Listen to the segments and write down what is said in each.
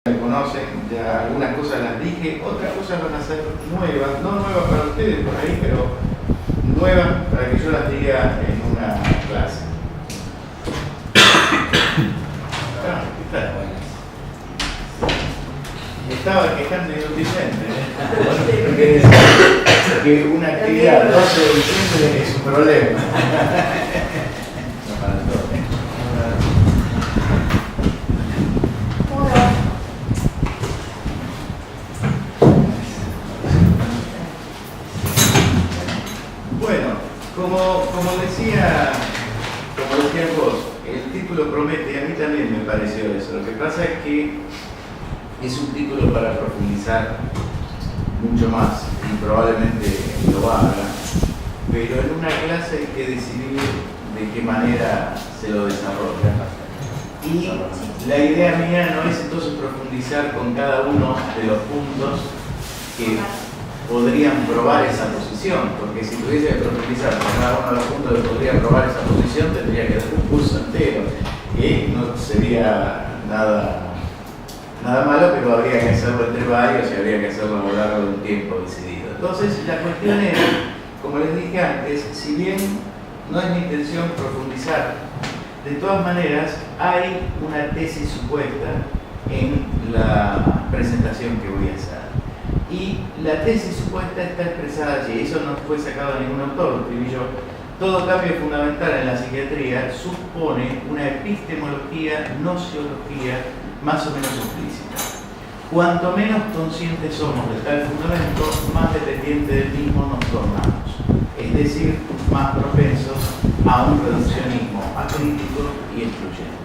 Me conocen, ya algunas cosas las dije, otras cosas van a ser nuevas, no nuevas para ustedes por ahí, pero nuevas para que yo las diga en una clase. Estaba quejando inútilmente, porque que una actividad el 12 de diciembre es un problema. Como decía vos, el título promete, y a mí también me pareció eso. Lo que pasa es que es un título para profundizar mucho más, y probablemente lo haga, pero en una clase hay que decidir de qué manera se lo desarrolla. Y la idea mía no es entonces profundizar con cada uno de los puntos que podrían probar esa posición, porque si tuviese que profundizar con cada uno de los puntos que podrían probar esa posición, tendría que dar un curso entero, y no sería nada malo, pero habría que hacerlo entre varios y habría que hacerlo a lo largo de un tiempo decidido. Entonces, la cuestión es, como les dije antes, si bien no es mi intención profundizar, de todas maneras hay una tesis supuesta en la presentación que voy a hacer. Y la tesis supuesta está expresada allí, eso no fue sacado de ningún autor, lo escribí yo. Todo cambio fundamental en la psiquiatría supone una epistemología, nociología más o menos explícita. Cuanto menos conscientes somos de tal fundamento, más dependientes del mismo nos tornamos, es decir, más propensos a un reduccionismo acrítico y excluyente.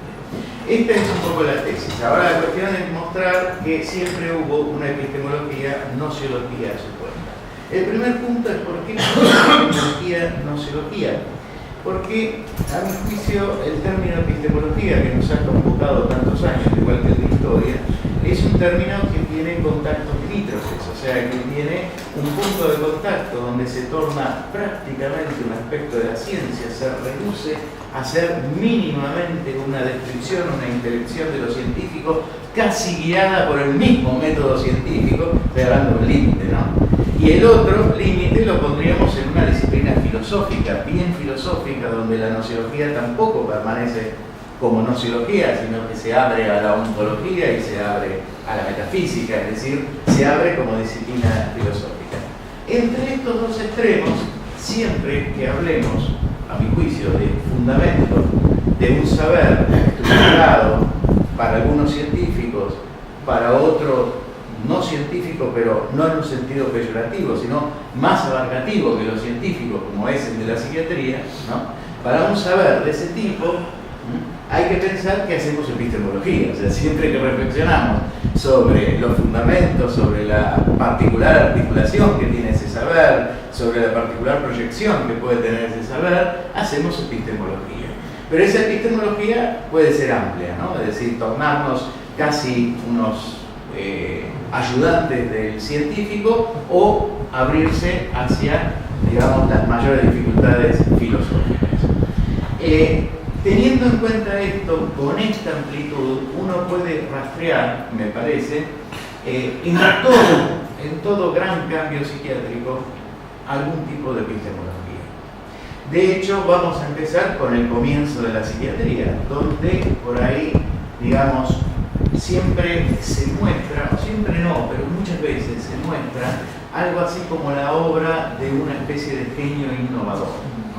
Esta es un poco la tesis. Ahora la cuestión es mostrar que siempre hubo una epistemología, nociología supuesta. El primer punto es por qué epistemología, nociología. Porque, a mi juicio, el término epistemología, que nos ha convocado tantos años, igual que el de historia, es un término que tiene contactos limítrofes, o sea, que tiene un punto de contacto donde se torna prácticamente un aspecto de la ciencia, se reduce a ser mínimamente una descripción, una intelección de lo científico, casi guiada por el mismo método científico, estoy hablando del límite, ¿no? Y el otro límite lo pondríamos en una disciplina filosófica, bien filosófica, donde la nociología tampoco permanece como nociología, sino que se abre a la ontología y se abre a la metafísica, es decir, se abre como disciplina filosófica. Entre estos dos extremos, siempre que hablemos, a mi juicio, de fundamento de un saber estructurado para algunos científicos, para otros no científico, pero no en un sentido peyorativo, sino más abarcativo que los científicos, como es el de la psiquiatría, ¿no? Para un saber de ese tipo, hay que pensar que hacemos epistemología, o sea, siempre que reflexionamos sobre los fundamentos, sobre la particular articulación que tiene ese saber, sobre la particular proyección que puede tener ese saber, hacemos epistemología. Pero esa epistemología puede ser amplia, ¿no? Es decir, tornarnos casi unos ayudantes del científico o abrirse hacia, digamos, las mayores dificultades filosóficas. Teniendo en cuenta esto, con esta amplitud, uno puede rastrear, me parece, en todo gran cambio psiquiátrico, algún tipo de epistemología. De hecho, vamos a empezar con el comienzo de la psiquiatría, donde por ahí, digamos, siempre se muestra, o siempre no, pero muchas veces se muestra algo así como la obra de una especie de genio innovador,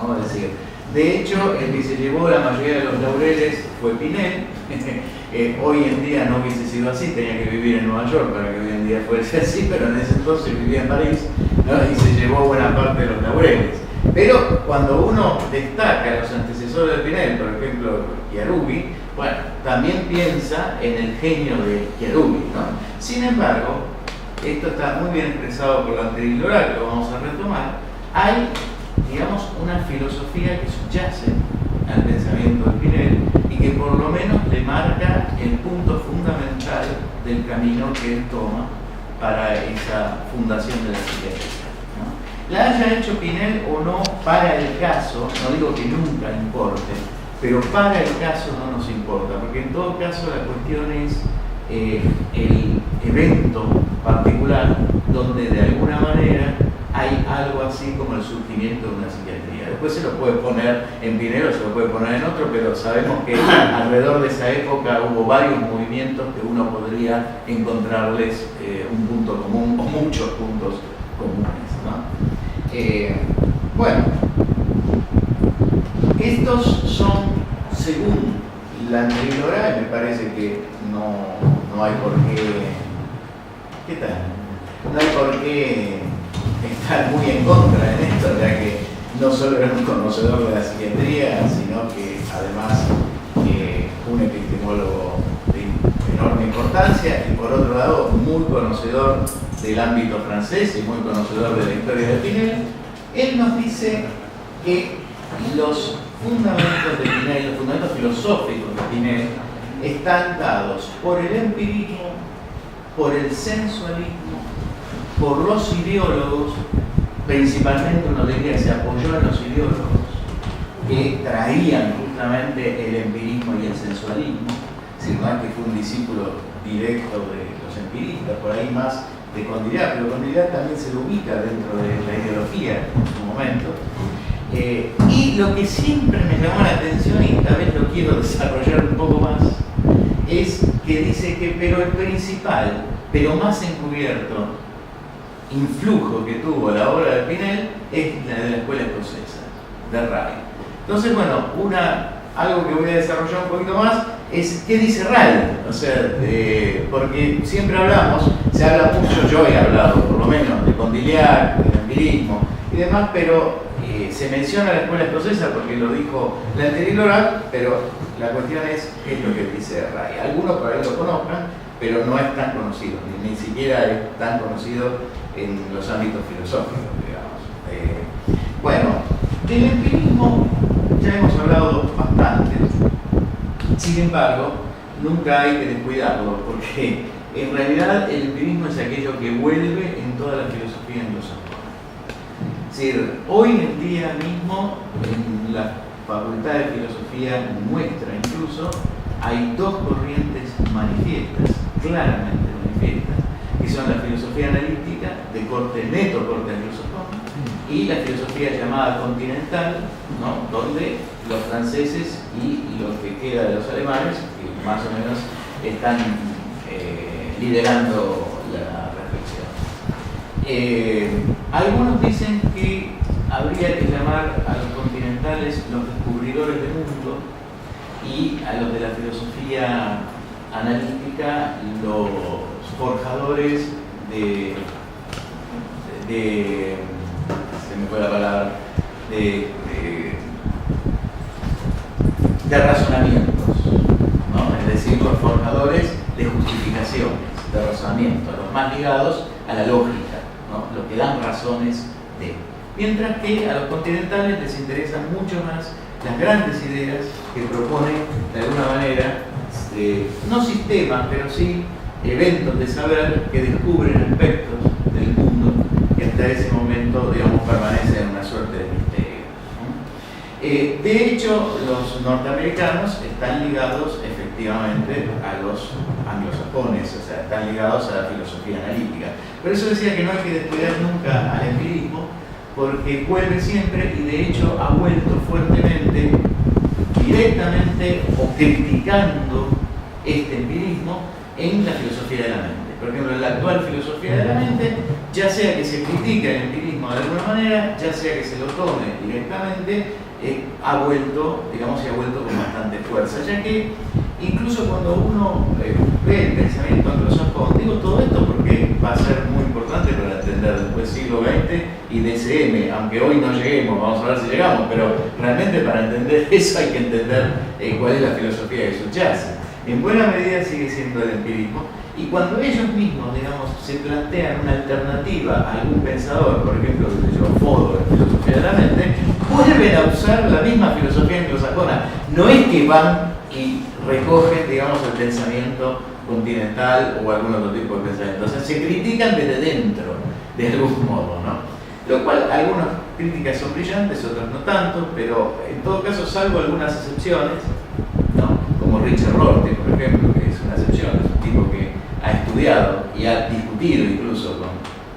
¿no? Es decir, de hecho, el que se llevó la mayoría de los laureles fue Pinel. Hoy en día no hubiese sido así, tenía que vivir en Nueva York para que hoy en día fuese así, pero en ese entonces vivía en París, ¿no? Y se llevó buena parte de los laureles. Pero cuando uno destaca a los antecesores de Pinel, por ejemplo, Chiarubi, bueno, también piensa en el genio de Chiarubi, ¿no? Sin embargo, esto está muy bien expresado por la anterior oral, que lo vamos a retomar, hay, digamos, una filosofía que subyace al pensamiento de Pinel y que por lo menos le marca el punto fundamental del camino que él toma para esa fundación de la psiquiatría, ¿no? La haya hecho Pinel o no, para el caso, no digo que nunca importe, pero para el caso no nos importa, porque en todo caso la cuestión es el evento particular donde de alguna manera hay algo así como el surgimiento de una psiquiatría. Después se lo puede poner en Pinero, se lo puede poner en otro, pero sabemos que alrededor de esa época hubo varios movimientos que uno podría encontrarles un punto común o muchos puntos comunes, ¿no? Bueno, estos son, según la anterioridad, me parece que no hay por qué. ¿Qué tal? No hay por qué estar muy en contra en esto, ya que no solo era un conocedor de la psiquiatría, sino que además un epistemólogo de enorme importancia y por otro lado muy conocedor del ámbito francés y muy conocedor de la historia de Pinel. Él nos dice que los fundamentos de Pinel, los fundamentos filosóficos de Pinel, están dados por el empirismo, por el sensualismo, por los ideólogos, principalmente uno diría que se apoyó en los ideólogos que traían justamente el empirismo y el sensualismo, sino que fue un discípulo directo de los empiristas, por ahí más de Condillac, pero Condillac también se lo ubica dentro de la ideología en su momento. Y lo que siempre me llamó la atención, y esta vez lo quiero desarrollar un poco más, es que dice que pero el principal, pero más encubierto influjo que tuvo la obra de Pinel es la de la escuela escocesa, de Ray. Entonces, bueno, algo que voy a desarrollar un poquito más es qué dice Ray, o sea, porque siempre se habla mucho, yo he hablado por lo menos de Condillac, del empirismo y demás, pero se menciona la escuela escocesa porque lo dijo la anterior, pero la cuestión es qué es lo que dice Ray. Algunos por ahí lo conozcan, pero no es tan conocido, ni siquiera es tan conocido en los ámbitos filosóficos, digamos. Bueno, del empirismo ya hemos hablado bastante, sin embargo, nunca hay que descuidarlo, porque en realidad el empirismo es aquello que vuelve en toda la filosofía anglosajona. Es decir, hoy en día mismo, en la Facultad de Filosofía nuestra incluso, hay dos corrientes manifiestas, claramente manifiestas, que son la filosofía analítica, de neto corte anglosajón, y la filosofía llamada continental, ¿no? Donde los franceses y lo que queda de los alemanes, que más o menos están liderando la reflexión. Algunos dicen que habría que llamar a los continentales los descubridores del mundo y a los de la filosofía analítica los forjadores se me fue la palabra, de razonamientos, ¿no? Es decir, los forjadores de justificaciones, de razonamientos, los más ligados a la lógica, ¿no? Los que dan razones de. Mientras que a los continentales les interesan mucho más las grandes ideas que proponen de alguna manera, no sistemas, pero sí eventos de saber que descubren aspectos del mundo que hasta ese momento, digamos, permanecen en una suerte de misterio, ¿no? De hecho, los norteamericanos están ligados efectivamente a los anglosajones, o sea, están ligados a la filosofía analítica. Por eso decía que no hay que descuidar nunca al empirismo, porque vuelve siempre y de hecho ha vuelto fuertemente, directamente o criticando este empirismo en la filosofía de la mente. Por ejemplo, en la actual filosofía de la mente, ya sea que se critique el empirismo de alguna manera, ya sea que se lo tome directamente, ha vuelto, digamos, y ha vuelto con bastante fuerza, ya que incluso cuando uno ve el pensamiento anglosajón, digo todo esto porque va a ser muy importante para entender después siglo XX y DSM, aunque hoy no lleguemos, vamos a ver si llegamos, pero realmente para entender eso hay que entender cuál es la filosofía que subyace. En buena medida sigue siendo el empirismo, y cuando ellos mismos, digamos, se plantean una alternativa a algún pensador, por ejemplo, que yo Fodor, la filosofía de la mente, vuelven a usar la misma filosofía anglosajona. No es que van y recogen, digamos, el pensamiento continental o algún otro tipo de pensamiento. O sea, se critican desde dentro, de algún modo, ¿no? Lo cual, algunas críticas son brillantes, otras no tanto, pero en todo caso, salvo algunas excepciones, ¿no? Como Richard Rorty, por ejemplo, que es una excepción, es un tipo que estudiado y ha discutido incluso con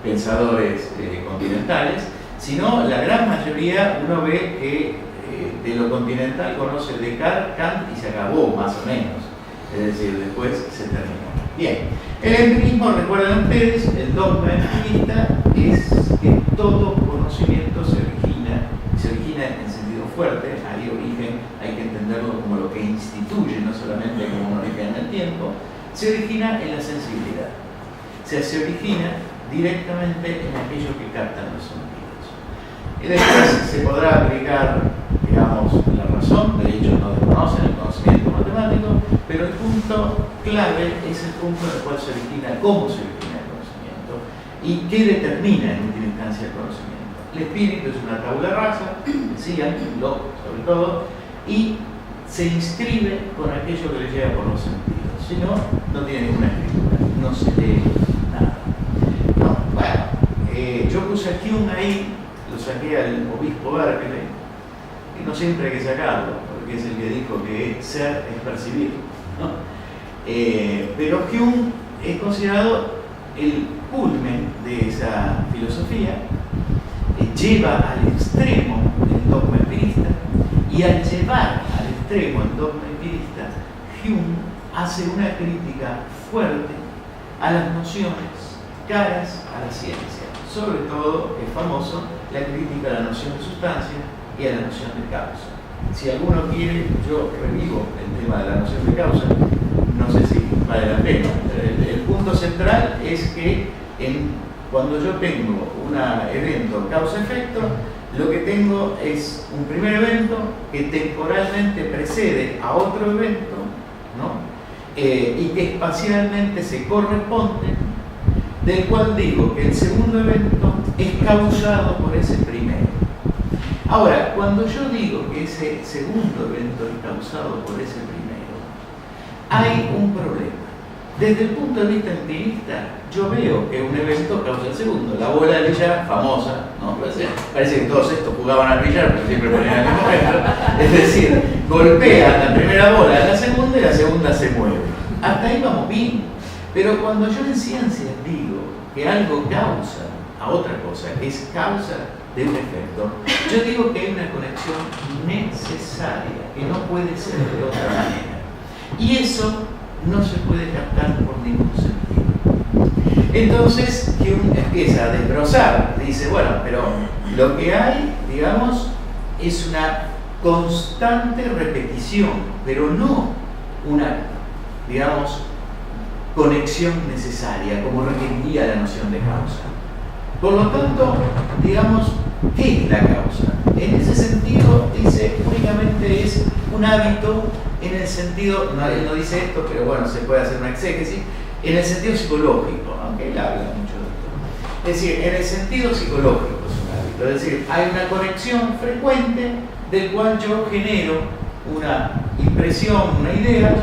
pensadores continentales, sino la gran mayoría uno ve que de lo continental conoce Descartes, Kant y se acabó, más o menos. Es decir, después se terminó. Bien, el empirismo, recuerden ustedes, el dogma empirista es que todo conocimiento se origina en sentido fuerte, hay origen, hay que entenderlo como lo que instituye, no solamente como un origen en el tiempo, se origina en la sensibilidad. O sea, se origina directamente en aquello que captan los sentidos. Y después se podrá aplicar, digamos, la razón, de hecho no desconocen el conocimiento matemático, pero el punto clave es el punto en el cual se origina, cómo se origina el conocimiento y qué determina en última instancia el conocimiento. El espíritu es una tabula rasa, decían, sobre todo, y se inscribe con aquello que le llega por los sentidos. Si no, no tiene ninguna escritura, no se lee nada. No, bueno, yo puse a Hume ahí, lo saqué al obispo Berkeley, y no siempre hay que sacarlo, porque es el que dijo que ser es percibir, ¿no? Pero Hume es considerado el culmen de esa filosofía, lleva al extremo el dogma empirista, y al llevar al extremo el dogma empirista, Hume hace una crítica fuerte a las nociones caras a la ciencia. Sobre todo, es famoso, la crítica a la noción de sustancia y a la noción de causa. Si alguno quiere, yo revivo el tema de la noción de causa, no sé si vale la pena. El punto central es que cuando yo tengo un evento causa-efecto, lo que tengo es un primer evento que temporalmente precede a otro evento, ¿no? Y que espacialmente se corresponde, del cual digo que el segundo evento es causado por ese primero. Ahora, cuando yo digo que ese segundo evento es causado por ese primero, hay un problema. Desde el punto de vista empirista, yo veo que un evento causa el segundo. La bola de billar, famosa, ¿no? Parece que todos estos jugaban al billar, pero siempre ponían el mismo ejemplo. Es decir, golpean la primera bola a la segunda y la segunda se mueve. Hasta ahí vamos bien. Pero cuando yo en ciencias digo que algo causa a otra cosa, que es causa de un efecto, yo digo que hay una conexión necesaria, que no puede ser de otra manera. Y eso no se puede captar por ningún sentido. Entonces Hume empieza a desbrozar, dice, bueno, pero lo que hay, digamos, es una constante repetición, pero no una, digamos, conexión necesaria, como requeriría la noción de causa. Por lo tanto, digamos, ¿qué es la causa? En ese sentido, dice, únicamente es un hábito en el sentido, él no dice esto, pero bueno, se puede hacer una exégesis, en el sentido psicológico, aunque él habla mucho de esto. Es decir, en el sentido psicológico es un hábito, es decir, hay una conexión frecuente del cual yo genero una impresión, una idea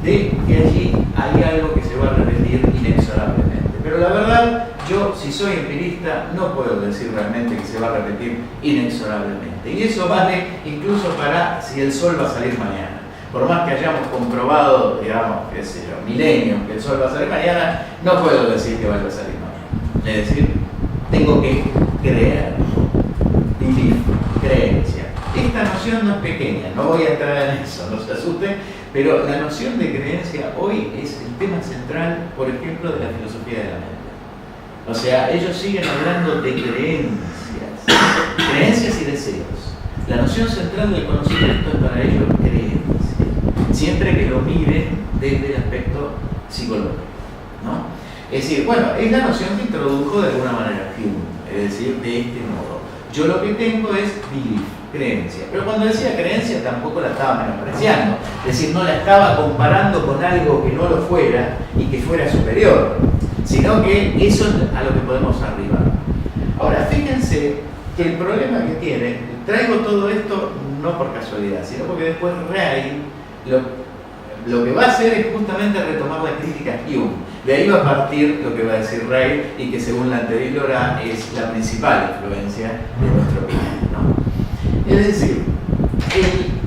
de que allí hay algo que se va a repetir inexorablemente. Pero la verdad, yo, si soy empirista, no puedo decir realmente que se va a repetir inexorablemente. Y eso vale incluso para si el sol va a salir mañana. Por más que hayamos comprobado, digamos, qué sé yo, milenios que el sol va a salir mañana, no puedo decir que vaya a salir mañana. Es decir, tengo que creer, belief, creencia. Esta noción no es pequeña, no voy a entrar en eso, no se asusten, pero la noción de creencia hoy es el tema central, por ejemplo, de la filosofía de la mente. O sea, ellos siguen hablando de creencias y deseos. La noción central del conocimiento es para ellos creencia, siempre que lo miren desde el aspecto psicológico, ¿no? Es decir, bueno, es la noción que introdujo de alguna manera Hume, es decir, de este modo. Yo lo que tengo es belief, creencia. Pero cuando decía creencia tampoco la estaba menospreciando. Es decir, no la estaba comparando con algo que no lo fuera y que fuera superior, sino que eso es a lo que podemos arribar. Ahora, fíjense que el problema que tiene, traigo todo esto no por casualidad, sino porque después Ray lo que va a hacer es justamente retomar la crítica a Hume. De ahí va a partir lo que va a decir Ray y que según la anterior es la principal influencia de nuestra opinión, ¿no? Es decir,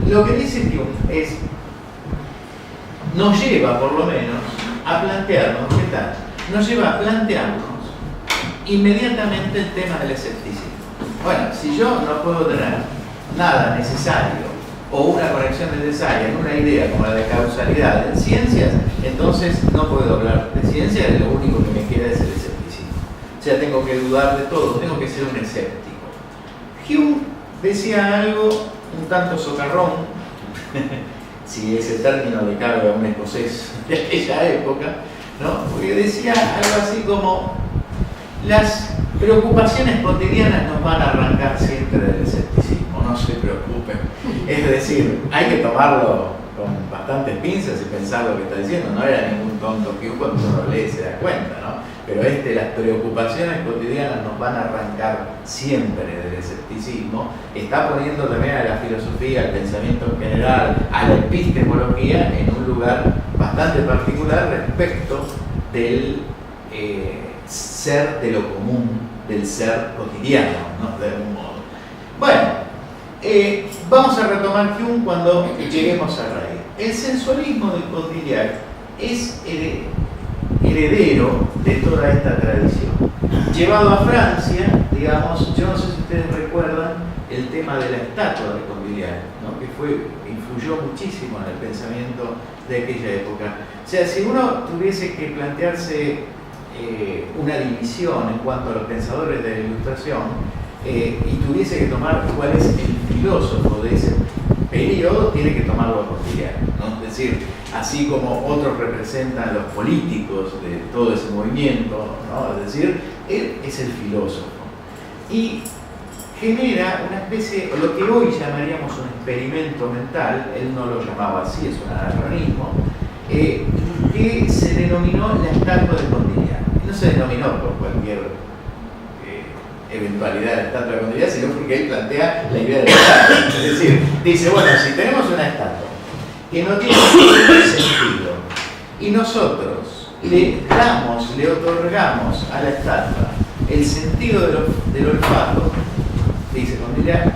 lo que dice Hume nos lleva por lo menos a plantearnos, ¿qué tal? nos lleva a plantearnos inmediatamente el tema del escepticismo. Bueno, si yo no puedo tener nada necesario o una conexión necesaria en una idea como la de causalidad en ciencias, entonces no puedo hablar de ciencia, y lo único que me queda es el escepticismo. O sea, tengo que dudar de todo, tengo que ser un escéptico. Hume decía algo un tanto socarrón, si ese término le cabe a un escocés de aquella época, ¿no? Porque decía algo así como: las preocupaciones cotidianas nos van a arrancar siempre del escepticismo, no se preocupen. Es decir, hay que tomarlo con bastantes pinzas y pensar lo que está diciendo. No era ningún tonto que cuando uno lo lee se da cuenta, ¿no? Pero las preocupaciones cotidianas nos van a arrancar siempre del escepticismo. Está poniendo también a la filosofía, al pensamiento en general, a la epistemología en un lugar bastante particular respecto del ser de lo común, del ser cotidiano, ¿no? De algún modo. Bueno, vamos a retomar Hume cuando lleguemos a raíz. El sensualismo de Condillac es heredero de toda esta tradición. Llevado a Francia, digamos, yo no sé si ustedes recuerdan el tema de la estatua de Condillac, ¿no? Que influyó muchísimo en el pensamiento de aquella época. O sea, si uno tuviese que plantearse una división en cuanto a los pensadores de la Ilustración y tuviese que tomar cuál es el filósofo de ese periodo, tiene que tomarlo a Condillac, ¿no? Es decir, así como otros representan a los políticos de todo ese movimiento, ¿no? Es decir, él es el filósofo y genera una especie, lo que hoy llamaríamos un experimento mental, él no lo llamaba así, es un anacronismo, que se denominó la estatua de Condillac. No se denominó por cualquier eventualidad de la estatua de Condillac, sino porque él plantea la idea de la estatua. Es decir, dice, bueno, si tenemos una estatua que no tiene ningún sentido y nosotros le otorgamos a la estatua el sentido del olfato, dice Condillac,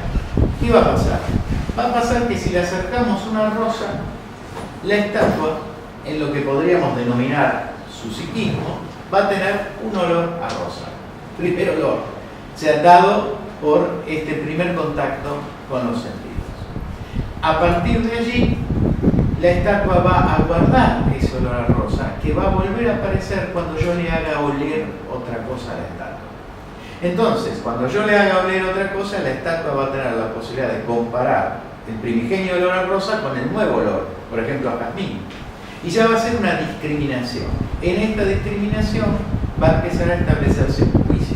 ¿qué va a pasar? Va a pasar que si le acercamos una rosa, la estatua, en lo que podríamos denominar su psiquismo, va a tener un olor a rosa. Primer olor. Se ha dado por este primer contacto con los sentidos. A partir de allí, la estatua va a guardar ese olor a rosa, que va a volver a aparecer cuando yo le haga oler otra cosa a la estatua. Entonces, cuando yo le haga oler otra cosa, la estatua va a tener la posibilidad de comparar el primigenio olor a rosa con el nuevo olor, por ejemplo a jazmín. Y ya va a ser una discriminación. En esta discriminación va a empezar a establecerse un juicio.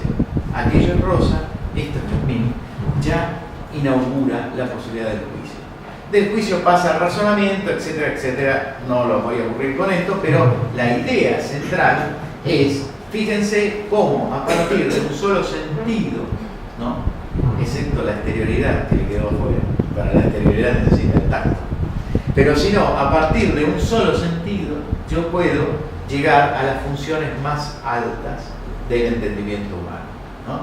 Aquello es rosa, esto es jazmín, ya inaugura la posibilidad del juicio. Del juicio pasa al razonamiento, etcétera, etcétera. No los voy a aburrir con esto, pero la idea central es, fíjense cómo a partir de un solo sentido, ¿no? Excepto la exterioridad que le quedó afuera. Para la exterioridad necesita el tacto. Pero si no, a partir de un solo sentido, yo puedo llegar a las funciones más altas del entendimiento humano, ¿no?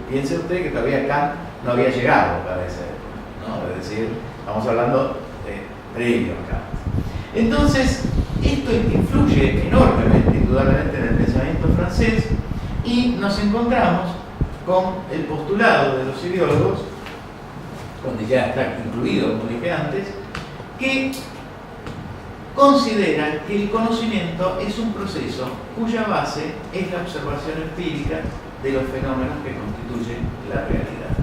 Piense usted que todavía Kant no había llegado para esa época, ¿no? Es decir, estamos hablando de previo a Kant. Entonces, esto influye enormemente, indudablemente, en el pensamiento francés y nos encontramos con el postulado de los ideólogos, donde ya está incluido, como dije antes, que consideran que el conocimiento es un proceso cuya base es la observación empírica de los fenómenos que constituyen la realidad.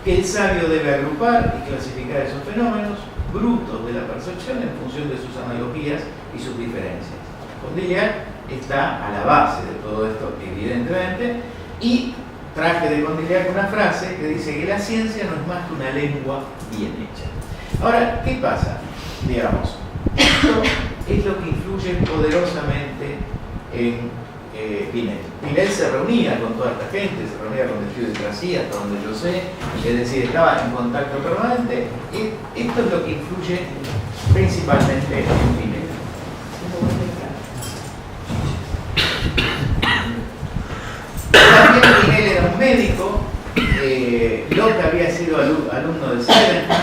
Que el sabio debe agrupar y clasificar esos fenómenos brutos de la percepción en función de sus analogías y sus diferencias. Condillac está a la base de todo esto, evidentemente, y traje de Condillac una frase que dice que la ciencia no es más que una lengua bien hecha. Ahora, ¿qué pasa? Digamos, esto es lo que influye poderosamente en Pinel. Pinel se reunía con toda esta gente, se reunía con el estudio de Tracy, hasta donde yo sé, es decir, estaba en contacto permanente, y esto es lo que influye principalmente en Pinel. También Pinel era un médico, Locke había sido alumno de Seneca,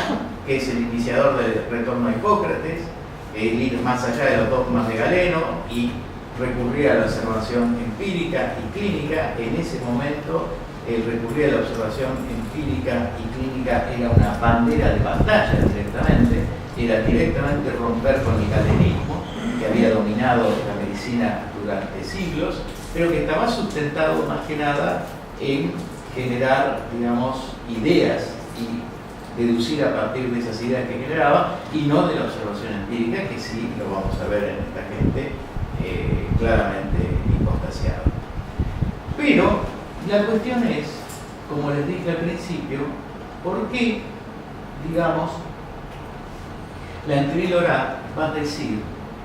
que es el iniciador del retorno a Hipócrates, el ir más allá de los dogmas de Galeno y recurría a la observación empírica y clínica. En ese momento, el recurrir a la observación empírica y clínica era una bandera de batalla directamente, era directamente romper con el galenismo que había dominado la medicina durante siglos, pero que estaba sustentado más que nada en generar, digamos, ideas y deducir a partir de esas ideas que generaba, y no de la observación empírica, que sí lo vamos a ver en esta gente claramente hipostasiada. Pero la cuestión es, como les dije al principio, ¿por qué, digamos, la Entril-Orat va a decir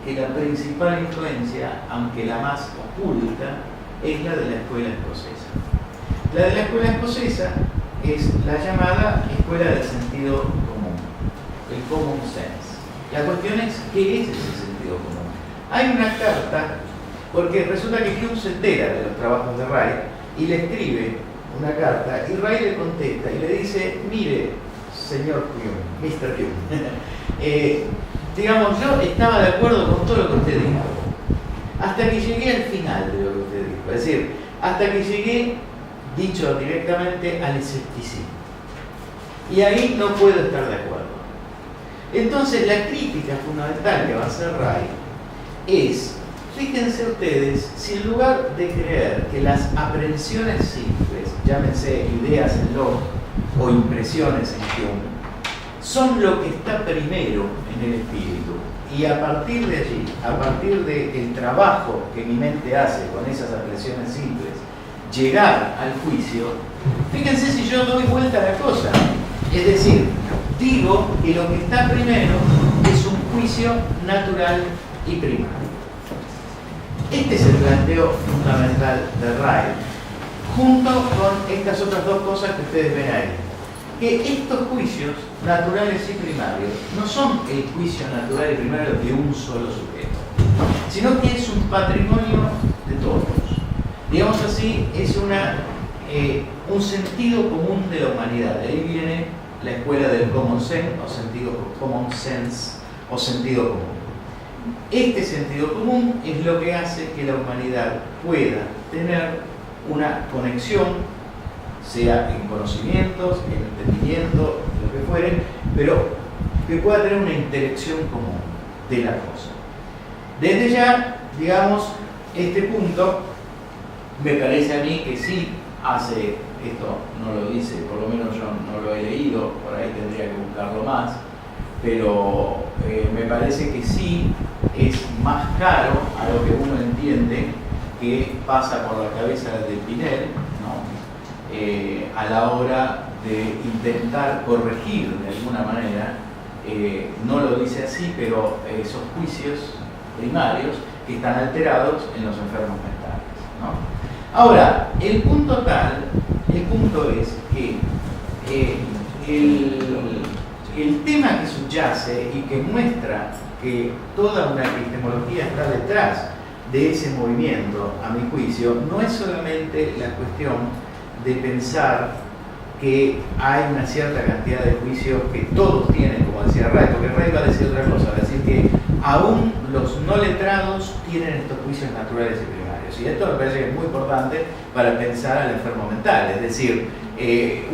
que la principal influencia, aunque la más oculta, es la de la escuela escocesa? La de la escuela escocesa es la llamada escuela del sentido común, el common sense. La cuestión es, ¿qué es ese sentido común? Hay una carta, porque resulta que Hume se entera de los trabajos de Wright y le escribe una carta, y Wright le contesta y le dice: mire, señor Hume, Mr. Hume, digamos, yo estaba de acuerdo con todo lo que usted dijo, hasta que llegué al final de lo que usted dijo, es decir, hasta que llegué, dicho directamente, al escepticismo. Y ahí no puedo estar de acuerdo. Entonces, la crítica fundamental que va a hacer Wright es, fíjense ustedes, si en lugar de creer que las aprehensiones simples, llámense ideas en Locke o impresiones en Hume, son lo que está primero en el espíritu, y a partir de allí, a partir del trabajo que mi mente hace con esas aprehensiones simples, llegar al juicio, fíjense si yo doy vuelta a la cosa. Es decir, digo que lo que está primero es un juicio natural y primario. Este es el planteo fundamental de Wright, junto con estas otras dos cosas que ustedes ven ahí. Que estos juicios naturales y primarios no son el juicio natural y primario de un solo sujeto, sino que es un patrimonio de todos. Digamos así, es un sentido común de la humanidad. De ahí viene la escuela del common sense o sentido común. Este sentido común es lo que hace que la humanidad pueda tener una conexión, sea en conocimientos, en entendimiento, lo que fuere, pero que pueda tener una interacción común de la cosa. Desde ya, digamos, este punto me parece a mí que sí hace, esto no lo dice, por lo menos yo no lo he leído, por ahí tendría que buscarlo más, pero me parece que sí es más caro a lo que uno entiende que pasa por la cabeza de Pinel, ¿no? A la hora de intentar corregir de alguna manera, no lo dice así, pero esos juicios primarios que están alterados en los enfermos mentales, ¿no? Ahora, el punto es que el tema que subyace y que muestra que toda una epistemología está detrás de ese movimiento, a mi juicio, no es solamente la cuestión de pensar que hay una cierta cantidad de juicios que todos tienen, como decía Wright, porque Wright va a decir otra cosa, va a decir que aún los no letrados tienen estos juicios naturales y primarios. Y esto me parece que es muy importante para pensar al enfermo mental, es decir,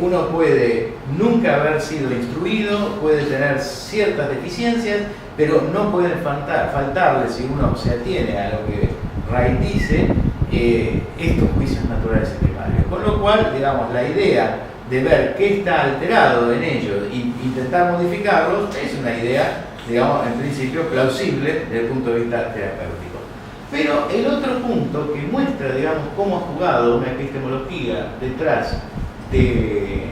uno puede nunca haber sido instruido, puede tener ciertas deficiencias, pero no pueden faltarle, si uno se atiene a lo que Wright dice, estos juicios naturales y primarios. Con lo cual, digamos, la idea de ver qué está alterado en ellos e intentar modificarlos es una idea, digamos, en principio plausible desde el punto de vista terapéutico. Pero el otro punto que muestra, digamos, cómo ha jugado una epistemología detrás de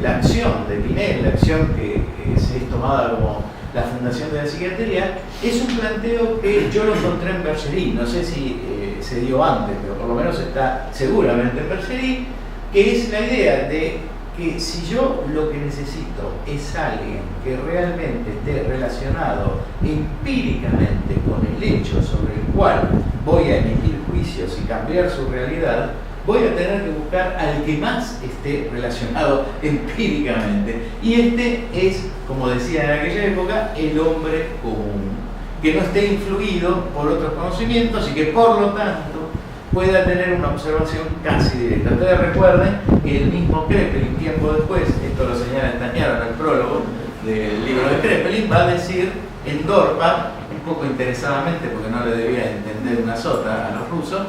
la acción de Pinel, la acción que es tomada como la fundación de la psiquiatría, es un planteo que yo lo encontré en Bergerie, no sé si se dio antes, pero por lo menos está seguramente en Bergerie, que es la idea de que si yo lo que necesito es alguien que realmente esté relacionado empíricamente con el hecho sobre el cual voy a emitir juicios y cambiar su realidad, voy a tener que buscar al que más esté relacionado empíricamente. Y este es, como decía en aquella época, el hombre común. que no esté influido por otros conocimientos y que por lo tanto pueda tener una observación casi directa. Ustedes recuerden que el mismo Kraepelin, tiempo después, esto lo señala Stagnaro en el prólogo del libro de Kraepelin, va a decir en Dorpa, un poco interesadamente porque no le debía entender una sota a los rusos,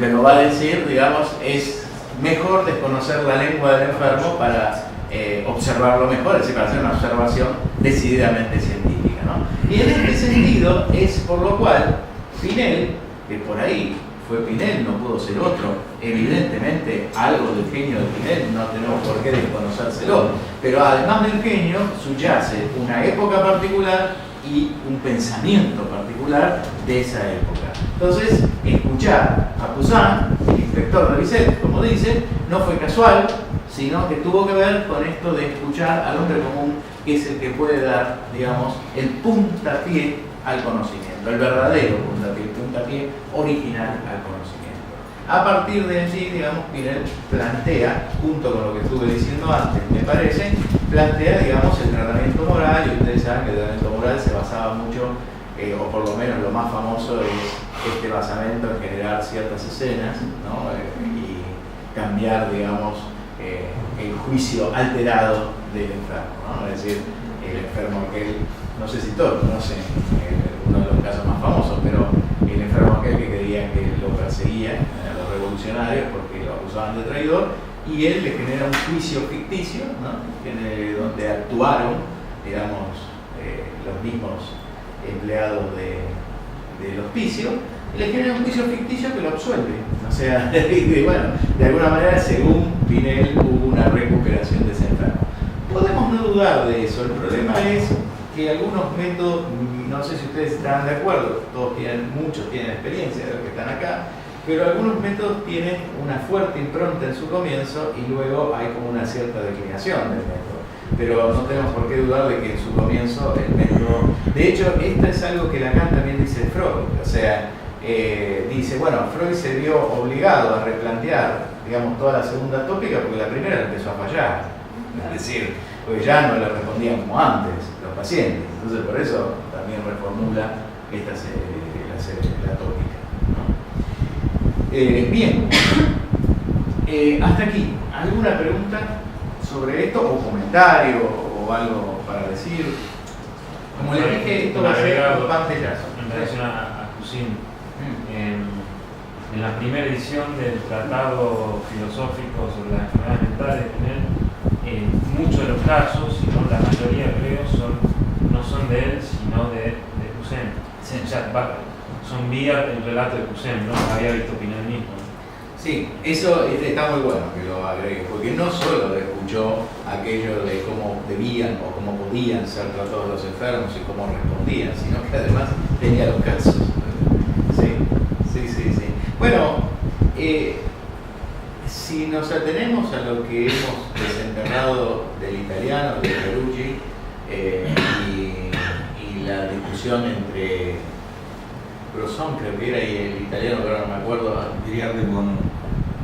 pero va a decir, digamos, es mejor desconocer la lengua del enfermo para observarlo mejor, es decir, para hacer una observación decididamente científica, ¿no? Y en este sentido es por lo cual Pinel, que por ahí fue Pinel, no pudo ser otro, evidentemente algo del genio de Pinel no tenemos por qué desconocérselo, pero además del genio subyace una época particular y un pensamiento particular de esa época. Entonces, escuchar a Poussin, el inspector de Bizet, como dice, no fue casual, sino que tuvo que ver con esto de escuchar al hombre común, que es el que puede dar, digamos, el puntapié al conocimiento, el verdadero puntapié original al conocimiento. A partir de allí, digamos, Pinel plantea, junto con lo que estuve diciendo antes, me parece, plantea, digamos, el tratamiento moral, y ustedes saben que el tratamiento moral se basaba mucho, o por lo menos lo más famoso es este basamento en generar ciertas escenas, ¿no? Y cambiar, digamos, el juicio alterado del enfermo, ¿no? Es decir, el enfermo aquel, no sé si todos conocen uno de los casos más famosos, pero el enfermo aquel que creía que lo perseguían a los revolucionarios porque lo acusaban de traidor, y él le genera un juicio ficticio, ¿no? Donde actuaron, digamos, los mismos empleados del hospicio, y le genera un juicio ficticio que lo absuelve. O sea, bueno, de alguna manera, según Pinel, hubo una recuperación de ese enfermo. Podemos no dudar de eso. El problema es que algunos métodos, no sé si ustedes estarán de acuerdo, muchos tienen experiencia de los que están acá, pero algunos métodos tienen una fuerte impronta en su comienzo y luego hay como una cierta declinación del método. Pero no tenemos por qué dudar de que en su comienzo el método... De hecho, esto es algo que Lacan también dice de Freud. O sea, dice, bueno, Freud se vio obligado a replantear, digamos, toda la segunda tópica porque la primera empezó a fallar. Es decir, porque ya no le respondían como antes los pacientes. Entonces, por eso también reformula la tópica, ¿no? Bien, hasta aquí. ¿Alguna pregunta sobre esto o comentario o algo para decir? Como les dije, esto va a ser un pantallazo. En relación a Cousin, en la primera edición del Tratado Filosófico sobre las enfermedades mentales de Pinel, muchos de los casos, si no la mayoría creo, no son de él, sino de Cousin. Sí. O sea, son vía el relato de Cousin, no había visto Pinel mismo. Sí, eso está muy bueno que lo agregue, porque no solo escuchó aquello de cómo debían o cómo podían ser tratados los enfermos y cómo respondían, sino que además tenía los casos. Sí. Bueno, si nos atenemos a lo que hemos desenterrado del italiano, de Chiarucci, y la discusión entre Brosson, creo que era, y el italiano, que ahora no me acuerdo, Brière de Bournon.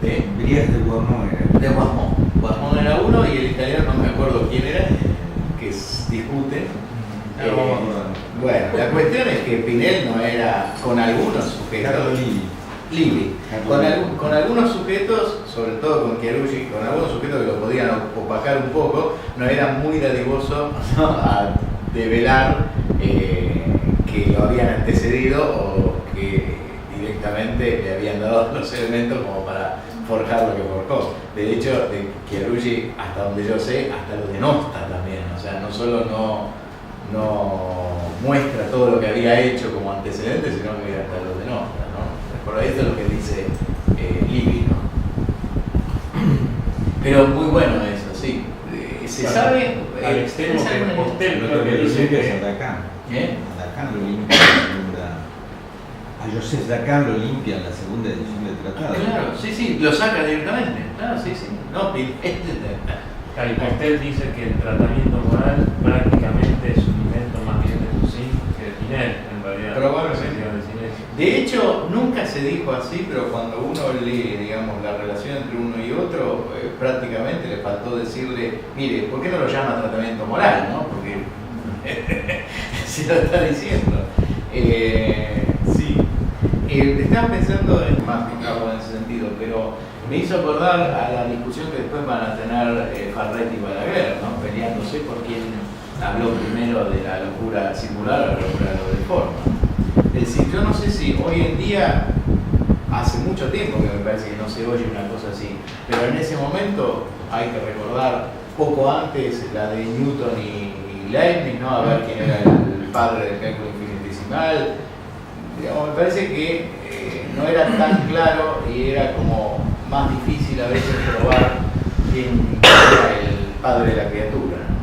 Brière de Bournon era. De Bournon. Bournon era uno y el italiano no me acuerdo quién era, que discuten. Bueno, la cuestión es que Pinel no era con algunos sujetos. Carlo Livi. Con algunos sujetos, sobre todo con Chiarucci, con algunos sujetos que lo podían opacar un poco, no era muy dadivoso, ¿no?, a develar que lo habían antecedido o que directamente le habían dado los elementos como para forjar lo que forjó. De hecho, de Chiarucci, hasta donde yo sé, hasta lo denosta también. O sea, no solo no muestra todo lo que había hecho como antecedente, sino que hasta lo denosta, ¿no? Por ahí esto es lo que dice Livi, ¿no? Pero muy bueno eso, sí. Se sabe al extremo que Postel creo que dice que Lacan. Lacan lo limpia en la segunda. A Joseph Lacan lo limpia en la segunda edición del tratado. Claro, sí, lo saca directamente. Claro, sí. No, y Postel dice que el tratamiento moral prácticamente es un invento más bien de Cousin que de Pinel, en realidad. Probablemente. De hecho, nunca se dijo así, pero cuando uno lee, digamos, la relación entre uno y otro, prácticamente le faltó decirle, mire, ¿por qué no lo llama tratamiento moral, no? Porque se lo está diciendo. Sí. Estaba pensando en más Ricardo en ese sentido, pero me hizo acordar a la discusión que después van a tener Farret y Balaguer, ¿no? Peleándose por quién habló primero de la locura circular o la locura de forma. Es decir, yo no sé si hoy en día, hace mucho tiempo que me parece que no se oye una cosa así, pero en ese momento hay que recordar poco antes la de Newton y Leibniz, ¿no? A ver quién era el padre del cálculo infinitesimal. Digamos, me parece que no era tan claro y era como más difícil a veces probar quién era el padre de la criatura, ¿no?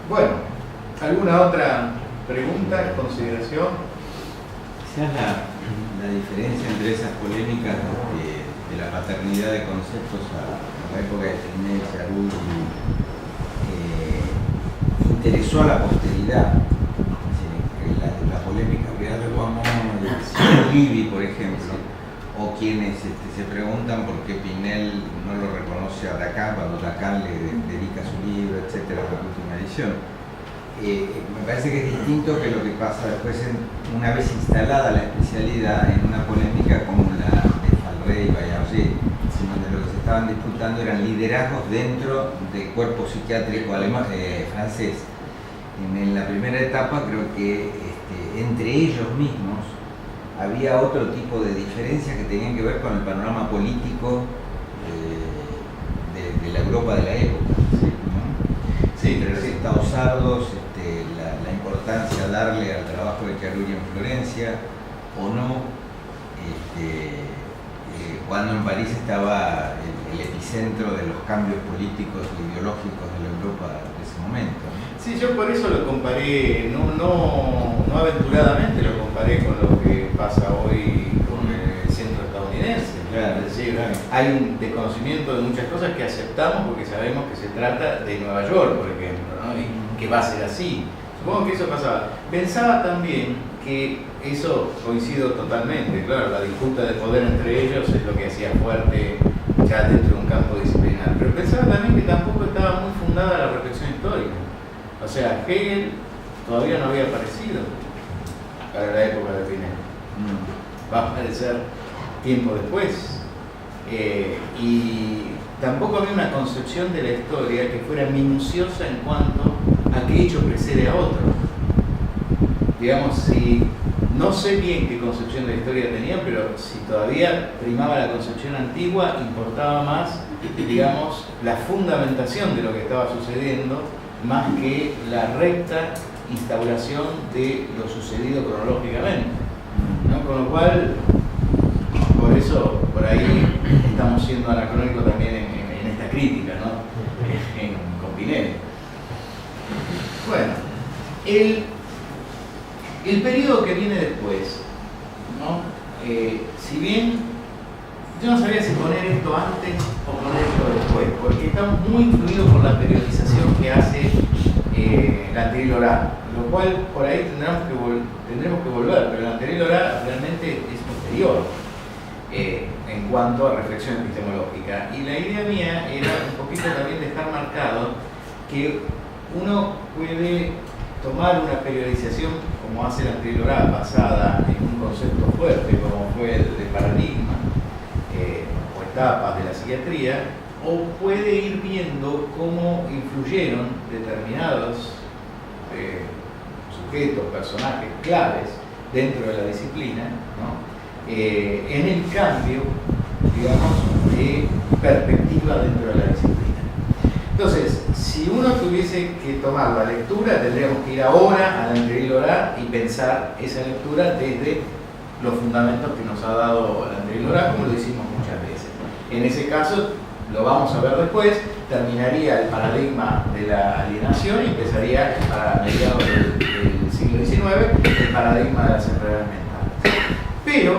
Bueno, ¿alguna otra pregunta, consideración? Quizás la diferencia entre esas polémicas de la paternidad de conceptos a la época de Pinel, Charul, interesó a la posteridad. La polémica que da Guamón de Livy, por ejemplo, o quienes se preguntan por qué Pinel no lo reconoce a Lacan cuando Lacan le dedica su libro, etcétera, la última edición. Me parece que es distinto que lo que pasa después, una vez instalada la especialidad, en una polémica como la de Falré y Baillargé, donde lo que se estaban disputando eran liderazgos dentro del cuerpo psiquiátrico alemán, francés. En la primera etapa creo que entre ellos mismos había otro tipo de diferencias que tenían que ver con el panorama político de la Europa de la época, ¿sí? ¿No? Sí, entre los estados sardos, la importancia darle al trabajo de Chiarulla en Florencia o no, cuando en París estaba el epicentro de los cambios políticos e ideológicos de la Europa de ese momento, ¿no? Sí, yo por eso lo comparé, no aventuradamente lo comparé con lo que pasa hoy con el centro estadounidense. Claro, es decir, claro. hay un desconocimiento de muchas cosas que aceptamos porque sabemos que se trata de Nueva York, por ejemplo, ¿no? Y que va a ser así. Supongo que eso pasaba. Pensaba también que eso coincido totalmente, claro, la disputa de poder entre ellos es lo que hacía fuerte ya dentro de un campo disciplinar. Pero pensaba también que tampoco estaba muy fundada la reflexión histórica. O sea, Hegel todavía no había aparecido para la época de Pinel. Va a aparecer tiempo después. Y tampoco había una concepción de la historia que fuera minuciosa en cuanto a qué hecho precede a otro. Digamos, si no sé bien qué concepción de la historia tenían, pero si todavía primaba la concepción antigua, importaba más, digamos, la fundamentación de lo que estaba sucediendo, más que la recta instauración de lo sucedido cronológicamente, ¿no? Con lo cual, por eso, por ahí estamos siendo anacrónicos también en esta crítica, ¿no? Con Pinel. Bueno, el periodo que viene después, ¿no? Si bien yo no sabía si poner esto antes o poner esto después, porque estamos muy influidos por la periodización que hace la anterior, lo cual por ahí tendremos que volver, pero la anterior realmente es posterior en cuanto a reflexión epistemológica. Y la idea mía era un poquito también dejar marcado que uno puede tomar una periodización como hace la anterior basada en un concepto fuerte como fue el de paradigma o etapas de la psiquiatría, o puede ir viendo cómo influyeron determinados sujetos, personajes claves dentro de la disciplina, ¿no? En el cambio, digamos, de perspectiva dentro de la disciplina. Entonces, si uno tuviese que tomar la lectura, tendríamos que ir ahora a la anterior y pensar esa lectura desde los fundamentos que nos ha dado la anterior, como lo hicimos muchas veces. En ese caso, lo vamos a ver después, terminaría el paradigma de la alienación y empezaría a mediados del siglo XIX el paradigma de las enfermedades mentales. Pero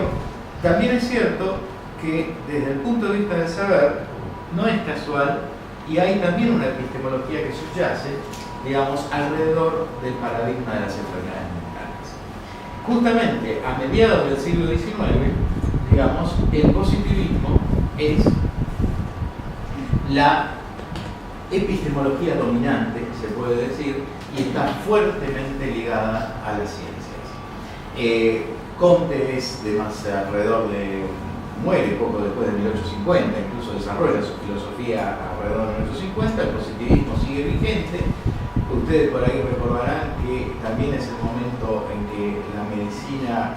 también es cierto que desde el punto de vista del saber no es casual y hay también una epistemología que subyace, digamos, alrededor del paradigma de las enfermedades mentales. Justamente a mediados del siglo XIX, digamos, el positivismo es la epistemología dominante, se puede decir, y está fuertemente ligada a las ciencias. Comte es de más alrededor muere poco después de 1850, incluso desarrolla su filosofía alrededor de 1850, el positivismo sigue vigente. Ustedes por ahí recordarán que también es el momento en que la medicina,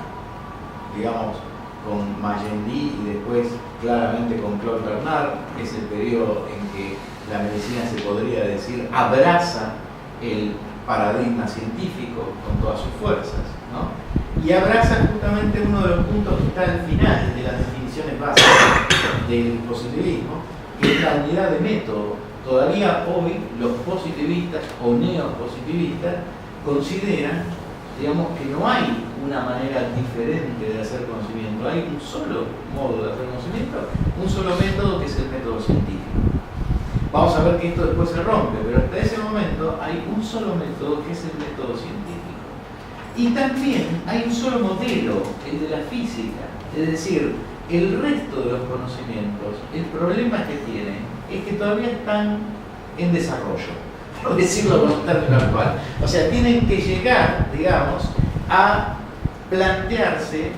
digamos, con Magendie y después claramente con Claude Bernard, es el periodo en que la medicina, se podría decir, abraza el paradigma científico con todas sus fuerzas, ¿no? Y abraza justamente uno de los puntos que está al final de las definiciones básicas del positivismo, que es la unidad de método. Todavía hoy los positivistas o neopositivistas consideran, digamos, que no hay una manera diferente de hacer conocimiento, hay un solo modo de hacer conocimiento, un solo método, que es el método científico. Vamos a ver que esto después se rompe, pero hasta ese momento hay un solo método, que es el método científico. Y también hay un solo modelo, el de la física, es decir, el resto de los conocimientos, el problema que tienen es que todavía están en desarrollo, por decirlo con un término actual. O sea, tienen que llegar, digamos, a plantearse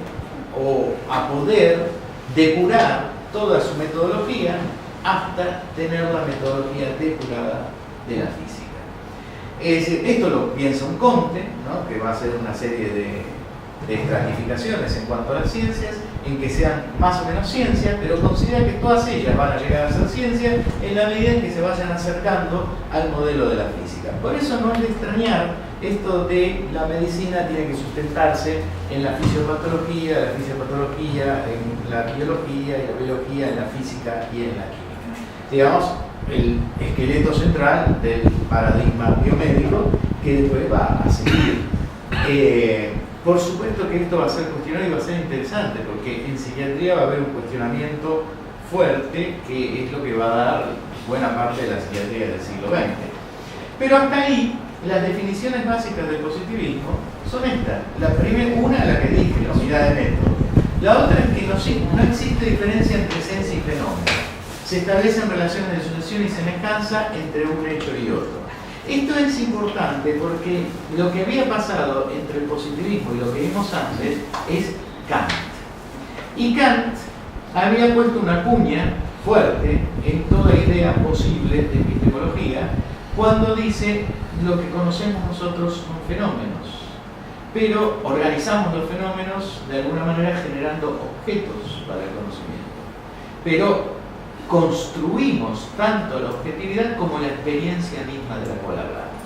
o a poder depurar toda su metodología hasta tener la metodología depurada de la física. Es decir, esto lo piensa un Comte, ¿no?, que va a hacer una serie de estratificaciones en cuanto a las ciencias, en que sean más o menos ciencias, pero considera que todas ellas van a llegar a ser ciencias en la medida en que se vayan acercando al modelo de la física. Por eso no es de extrañar esto de la medicina tiene que sustentarse en la fisiopatología, en la biología, y la biología en la física y en la química. Digamos, el esqueleto central del paradigma biomédico que después va a seguir. Por supuesto que esto va a ser cuestionado y va a ser interesante, porque en psiquiatría va a haber un cuestionamiento fuerte que es lo que va a dar buena parte de la psiquiatría del siglo XX. Pero hasta ahí, las definiciones básicas del positivismo son estas. La primera, una, la que dije, la unidad de método. La otra es que no existe diferencia entre esencia y fenómeno. Se establecen relaciones de sucesión y semejanza entre un hecho y otro. Esto es importante porque lo que había pasado entre el positivismo y lo que vimos antes es Kant. Y Kant había puesto una cuña fuerte en toda idea posible de epistemología cuando dice lo que conocemos nosotros son fenómenos, pero organizamos los fenómenos de alguna manera generando objetos para el conocimiento, pero construimos tanto la objetividad como la experiencia misma de la cual hablamos.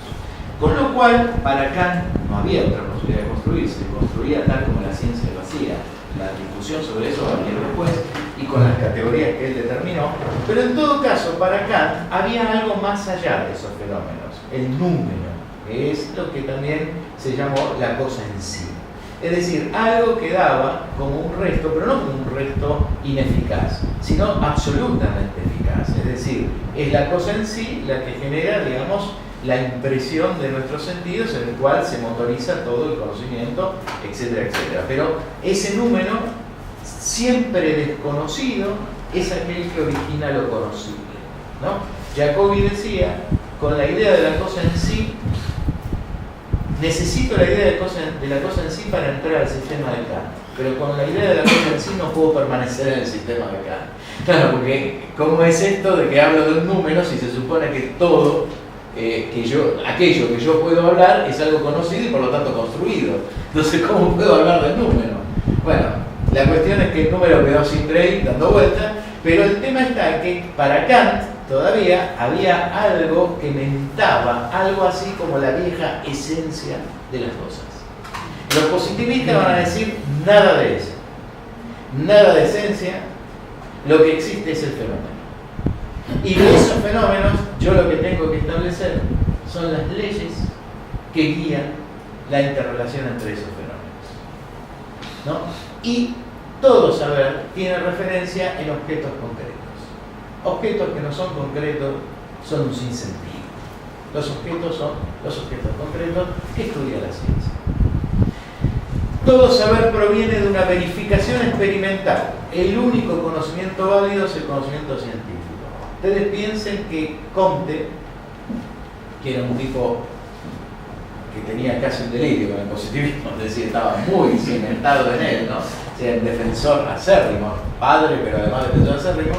Con lo cual, para Kant no había otra posibilidad de construir, se construía tal como la ciencia lo hacía. La discusión sobre eso va a venir después y con las categorías que él determinó, pero en todo caso, para Kant había algo más allá de esos fenómenos, el número, que es lo que también se llamó la cosa en sí. Es decir, algo que daba como un resto, pero no como un resto ineficaz, sino absolutamente eficaz. Es decir, es la cosa en sí la que genera, digamos, la impresión de nuestros sentidos en el cual se motoriza todo el conocimiento, etcétera, etcétera. Pero ese número, siempre desconocido, es aquel que origina lo conocible, ¿no? Jacobi decía, con la idea de la cosa en sí, necesito la idea de la cosa en sí para entrar al sistema de Kant, pero con la idea de la cosa en sí no puedo permanecer en el sistema de Kant. Claro, porque ¿cómo es esto de que hablo de un número si se supone que todo, aquello que yo puedo hablar es algo conocido y por lo tanto construido? Entonces, ¿cómo puedo hablar del número? Bueno, la cuestión es que el número quedó sin Drake dando vueltas, pero el tema está que para Kant todavía había algo que mentaba, algo así como la vieja esencia de las cosas. Los positivistas van a decir nada de eso, nada de esencia, lo que existe es el fenómeno. Y de esos fenómenos, yo lo que tengo que establecer son las leyes que guían la interrelación entre esos fenómenos, ¿no? Y todo saber tiene referencia en objetos concretos. Objetos que no son concretos son un sinsentido. Los objetos son los objetos concretos que estudia la ciencia. Todo saber proviene de una verificación experimental. El único conocimiento válido es el conocimiento científico. Ustedes piensen que Comte, que era un tipo que tenía casi un delirio con el positivismo, es decir, estaba muy cimentado en él, ¿no? O sea, un defensor acérrimo, padre, pero además defensor acérrimo.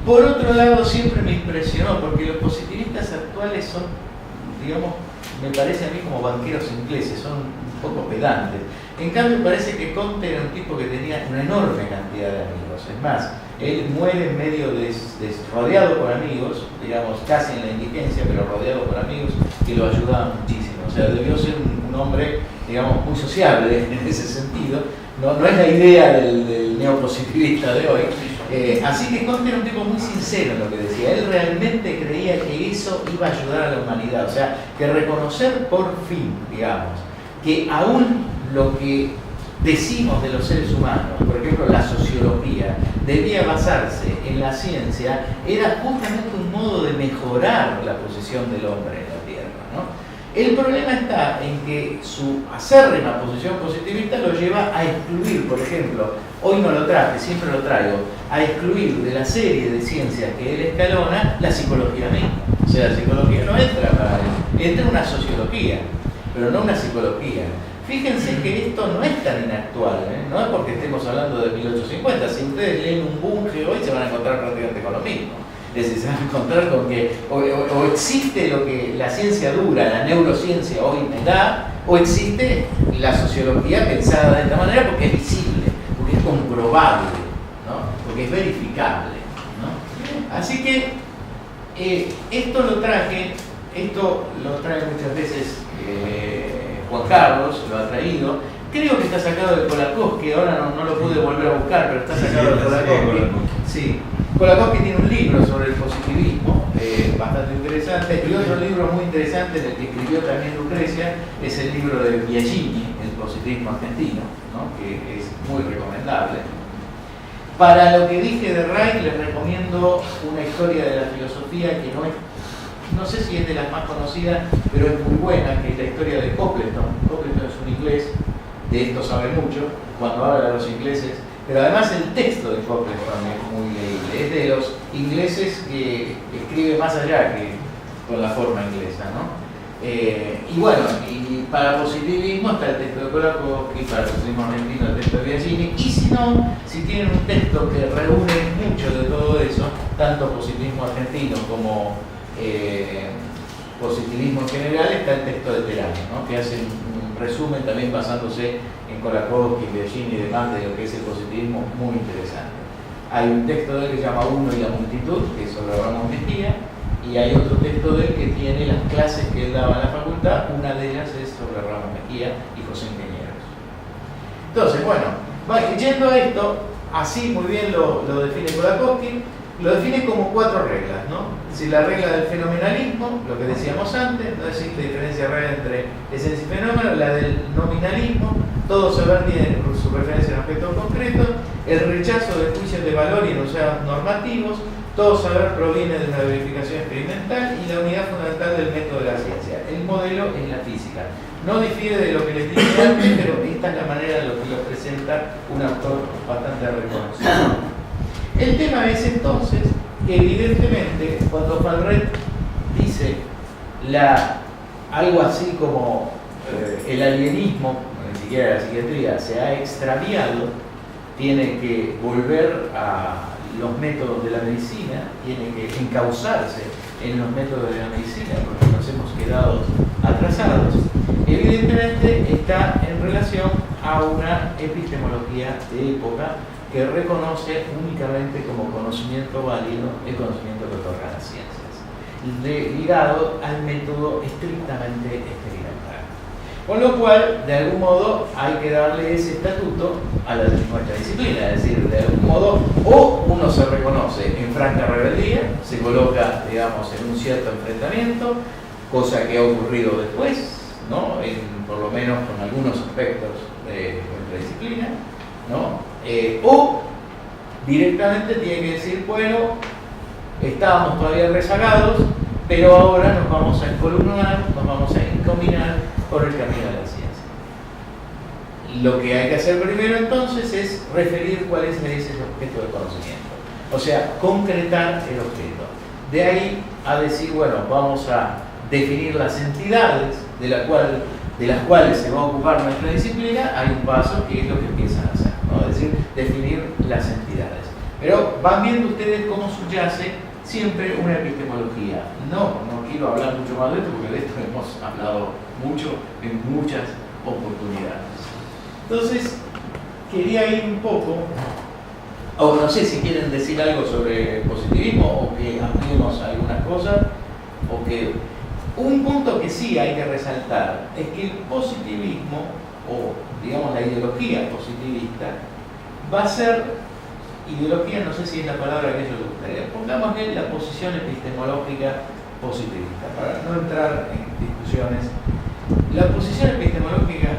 Por otro lado, siempre me impresionó, porque los positivistas actuales son, digamos, me parece a mí como banqueros ingleses, son un poco pedantes. En cambio, parece que Comte era un tipo que tenía una enorme cantidad de amigos. Es más, él muere en medio rodeado por amigos, digamos, casi en la indigencia, pero rodeado por amigos que lo ayudaban muchísimo. O sea, debió ser un hombre, digamos, muy sociable en ese sentido. No es la idea del neopositivista de hoy. Así que Comte era un tipo muy sincero en lo que decía. Él realmente creía que eso iba a ayudar a la humanidad. O sea, que reconocer por fin, digamos, que aún lo que decimos de los seres humanos, por ejemplo la sociología, debía basarse en la ciencia, era justamente un modo de mejorar la posición del hombre en la Tierra, ¿no? El problema está en que su acérrima posición positivista lo lleva a excluir, por ejemplo, hoy no lo traje, siempre lo traigo, a excluir de la serie de ciencias que él escalona la psicología misma. O sea, la psicología no entra para él, entra una sociología, pero no una psicología. Fíjense que esto no es tan inactual, ¿eh? No es porque estemos hablando de 1850. Si ustedes leen un Bunge hoy se van a encontrar prácticamente con lo mismo. Es decir, se van a encontrar con que o existe lo que la ciencia dura, la neurociencia hoy me da, o existe la sociología pensada de esta manera porque es visible, porque es comprobable, ¿no? Porque es verificable, ¿no? Así que esto lo trae muchas veces Juan Carlos, lo ha traído. Creo que está sacado de Kolakowski, ahora no lo pude volver a buscar, pero está sacado de Kolakowski. Sí. Kolakowski tiene un libro sobre el positivismo, bastante interesante, y otro libro muy interesante, del que escribió también Lucrecia, es el libro de Biagini, El positivismo argentino, ¿no? Que es muy recomendable. Para lo que dije de Reich, les recomiendo una historia de la filosofía que no sé si es de las más conocidas, pero es muy buena, que es la historia de Copleston. Copleston es un inglés, de esto sabe mucho, cuando habla de los ingleses, pero además el texto de Copleston es muy leíble, es de los ingleses que escribe más allá que con la forma inglesa, ¿no? Y bueno, y para positivismo está el texto de Kolakowski, para el positivismo argentino el texto de Biagini, y si no, si tienen un texto que reúne mucho de todo eso, tanto positivismo argentino como positivismo en general, está el texto de Terán, ¿no? Que hace un resumen también basándose en Kolakowski, Biagini y demás de lo que es el positivismo, muy interesante. Hay un texto de él que se llama Uno y la multitud, que es sobre Ramón Mejía, y hay otro texto de él que tiene las clases que él daba en la facultad, una de ellas es sobre Ramón Mejía y José Ingenieros. Entonces, bueno, yendo a esto, así muy bien lo define Kolakowski. Lo define como 4 reglas, ¿no? Es decir, la regla del fenomenalismo, lo que decíamos antes, no existe diferencia real entre esencia y fenómeno, la del nominalismo, todo saber tiene su referencia en objetos concretos, el rechazo de juicios de valor y enunciados normativos, todo saber proviene de una verificación experimental y la unidad fundamental del método de la ciencia. El modelo es la física. No difiere de lo que les dije antes, pero esta es la manera en la que lo presenta un autor bastante reconocido. El tema es entonces que evidentemente cuando Fallret dice algo así como el alienismo, ni siquiera la psiquiatría, se ha extraviado, tiene que volver a los métodos de la medicina, tiene que encauzarse en los métodos de la medicina porque nos hemos quedado atrasados, evidentemente está en relación a una epistemología de época que reconoce únicamente como conocimiento válido el conocimiento que otorgan las ciencias, ligado al método estrictamente experimental. Con lo cual, de algún modo, hay que darle ese estatuto a nuestra disciplina, es decir, de algún modo, o uno se reconoce en franca rebeldía, se coloca, digamos, en un cierto enfrentamiento, cosa que ha ocurrido después, ¿no? Por lo menos con algunos aspectos de nuestra disciplina, ¿no? O directamente tiene que decir, bueno, estábamos todavía rezagados, pero ahora nos vamos a encolumnar, nos vamos a encaminar por el camino de la ciencia. Lo que hay que hacer primero entonces es referir cuál es ese objeto de conocimiento, o sea, concretar el objeto. De ahí a decir, bueno, vamos a definir las entidades de la cual de las cuales se va a ocupar nuestra disciplina, hay un paso que es lo que empiezan a hacer, ¿no? Es decir, definir las entidades. Pero van viendo ustedes cómo subyace siempre una epistemología. No quiero hablar mucho más de esto, porque de esto hemos hablado mucho en muchas oportunidades. Entonces, quería ir un poco, o no sé si quieren decir algo sobre positivismo, o que ampliemos algunas cosas, o que... Un punto que sí hay que resaltar es que el positivismo, o digamos la ideología positivista, va a ser ideología, no sé si es la palabra que a ellos les gustaría, pongámosle la posición epistemológica positivista, para no entrar en discusiones. La posición epistemológica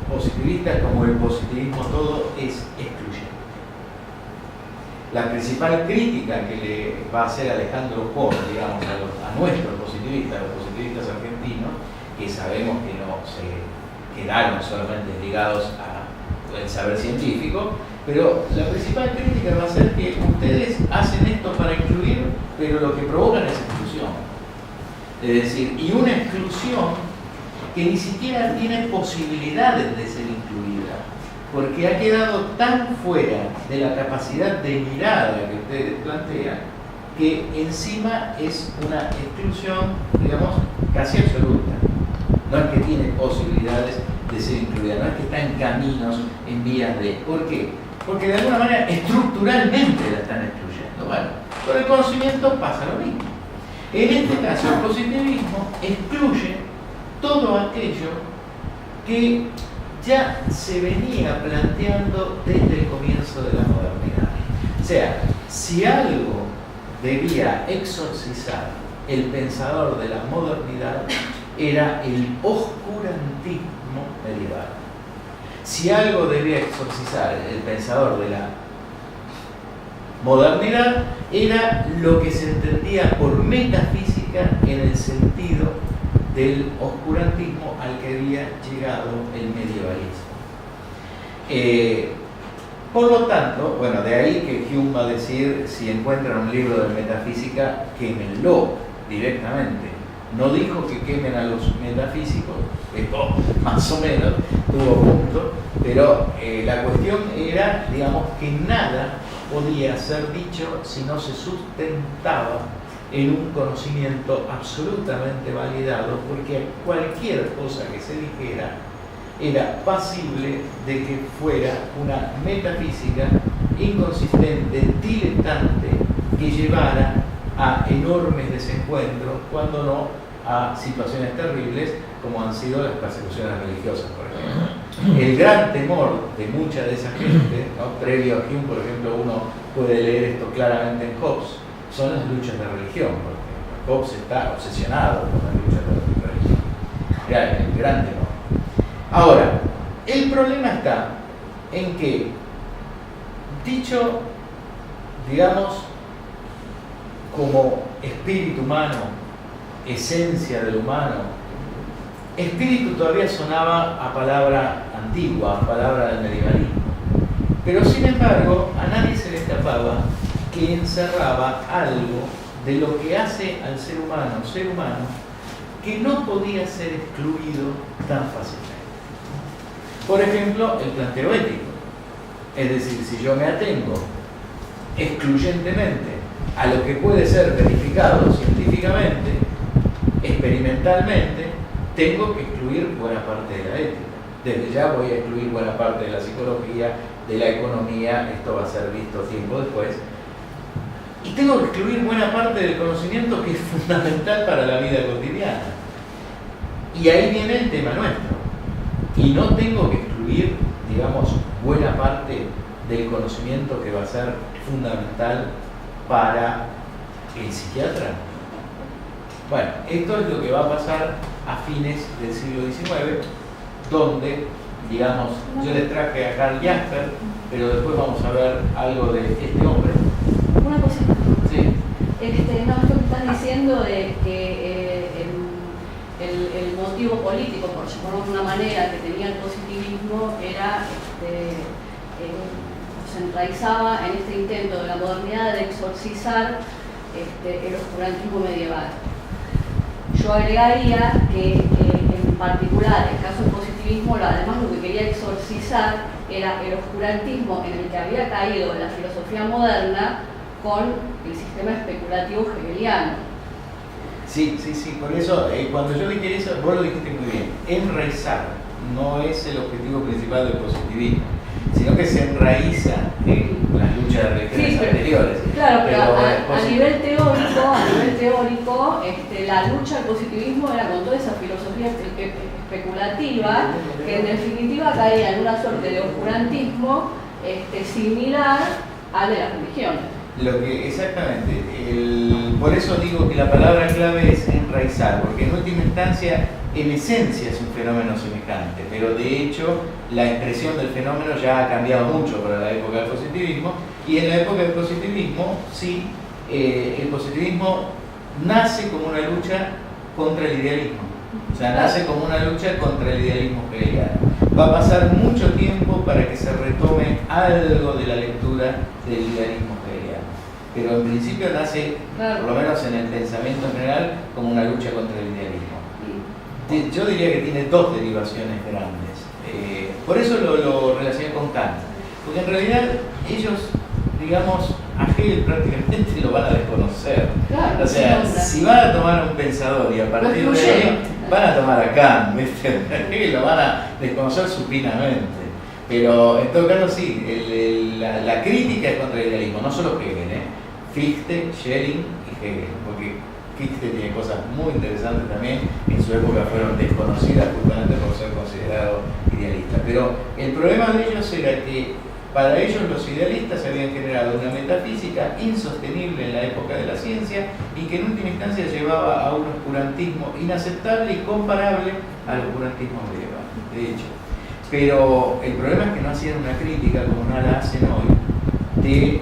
positivista, como el positivismo todo, es excluyente. La principal crítica que le va a hacer Alejandro Pons, digamos, a nuestros positivistas, los positivistas argentinos, que sabemos que no se quedaron solamente ligados al saber científico, pero la principal crítica va a ser que ustedes hacen esto para incluir, pero lo que provocan es exclusión. Es decir, y una exclusión que ni siquiera tiene posibilidades de ser incluida, porque ha quedado tan fuera de la capacidad de mirada que ustedes plantean, que encima es una exclusión, digamos, casi absoluta. No es que tiene posibilidades de ser incluida, no es que está en caminos, en vías de... ¿Por qué? Porque de alguna manera estructuralmente la están excluyendo. Bueno, con el conocimiento pasa lo mismo. En este caso, el positivismo excluye todo aquello que ya se venía planteando desde el comienzo de la modernidad. O sea, si algo debía exorcizar el pensador de la modernidad, era el oscurantismo medieval. Si algo debía exorcizar el pensador de la modernidad, era lo que se entendía por metafísica en el sentido del oscurantismo al que había llegado el medievalismo. Por lo tanto, bueno, de ahí que Hume va a decir, si encuentran un libro de metafísica, quémenlo directamente. No dijo que quemen a los metafísicos, más o menos, tuvo punto, pero la cuestión era, digamos, que nada podía ser dicho si no se sustentaba en un conocimiento absolutamente validado, porque cualquier cosa que se dijera era pasible de que fuera una metafísica inconsistente, diletante, que llevara a enormes desencuentros, cuando no a situaciones terribles como han sido las persecuciones religiosas, por ejemplo. El gran temor de mucha de esa gente, ¿no? Previo a Hume, por ejemplo, uno puede leer esto claramente en Hobbes, son las luchas de religión, porque Hobbes está obsesionado con las luchas de religión. Era el gran temor. Ahora, el problema está en que, dicho, digamos, como espíritu humano, esencia del humano, espíritu todavía sonaba a palabra antigua, a palabra del medievalismo, pero sin embargo a nadie se le escapaba que encerraba algo de lo que hace al ser humano, que no podía ser excluido tan fácilmente. Por ejemplo, el planteo ético. Es decir, si yo me atengo excluyentemente a lo que puede ser verificado científicamente, experimentalmente, tengo que excluir buena parte de la ética. Desde ya voy a excluir buena parte de la psicología, de la economía, esto va a ser visto tiempo después. Y tengo que excluir buena parte del conocimiento que es fundamental para la vida cotidiana. Y ahí viene el tema nuestro. Y no tengo que excluir, digamos, buena parte del conocimiento que va a ser fundamental para el psiquiatra. Bueno, esto es lo que va a pasar a fines del siglo XIX, donde, digamos, yo les traje a Karl Jasper, pero después vamos a ver algo de este hombre. Una cosita. Sí. No, esto que estás diciendo de que el motivo político, por llamarlo de una manera, que tenía el positivismo era, se enraizaba en este intento de la modernidad de exorcizar el oscurantismo medieval. Yo agregaría que en en particular el caso del positivismo, además lo que quería exorcizar era el oscurantismo en el que había caído la filosofía moderna con el sistema especulativo hegeliano. Sí, por eso, cuando yo dije eso, vos lo dijiste muy bien, enraizar no es el objetivo principal del positivismo, sino que se enraiza en las luchas de religiones anteriores. Claro, pero a nivel teórico, la lucha del positivismo era con toda esa filosofía especulativa, que en definitiva caía en una suerte de oscurantismo similar al de las religiones. Exactamente, por eso digo que la palabra clave es enraizar, porque en última instancia, en esencia es un fenómeno semejante, pero de hecho la expresión del fenómeno ya ha cambiado mucho para la época del positivismo, y en la época del positivismo, sí, el positivismo nace como una lucha contra el idealismo, o sea, nace como una lucha contra el idealismo hegeliano. Va a pasar mucho tiempo para que se retome algo de la lectura del idealismo hegeliano, pero en principio nace, por lo menos en el pensamiento en general, como una lucha contra el idealismo. Yo diría que tiene dos derivaciones grandes. Por eso lo relacioné con Kant, porque en realidad ellos, digamos, a Hegel prácticamente lo van a desconocer. Claro, o sea, si van a tomar a un pensador y a partir de ahí van a tomar a Kant, ¿viste? A Hegel lo van a desconocer supinamente. Pero en todo caso sí, la crítica es contra el idealismo, no solo Hegel, Fichte, Schelling y Hegel, porque Fichte tiene cosas muy interesantes también, en su época fueron desconocidas justamente por ser considerados idealistas. Pero el problema de ellos era que para ellos los idealistas habían generado una metafísica insostenible en la época de la ciencia y que en última instancia llevaba a un oscurantismo inaceptable y comparable al oscurantismo medieval, de hecho. Pero el problema es que no hacían una crítica como no la hacen hoy de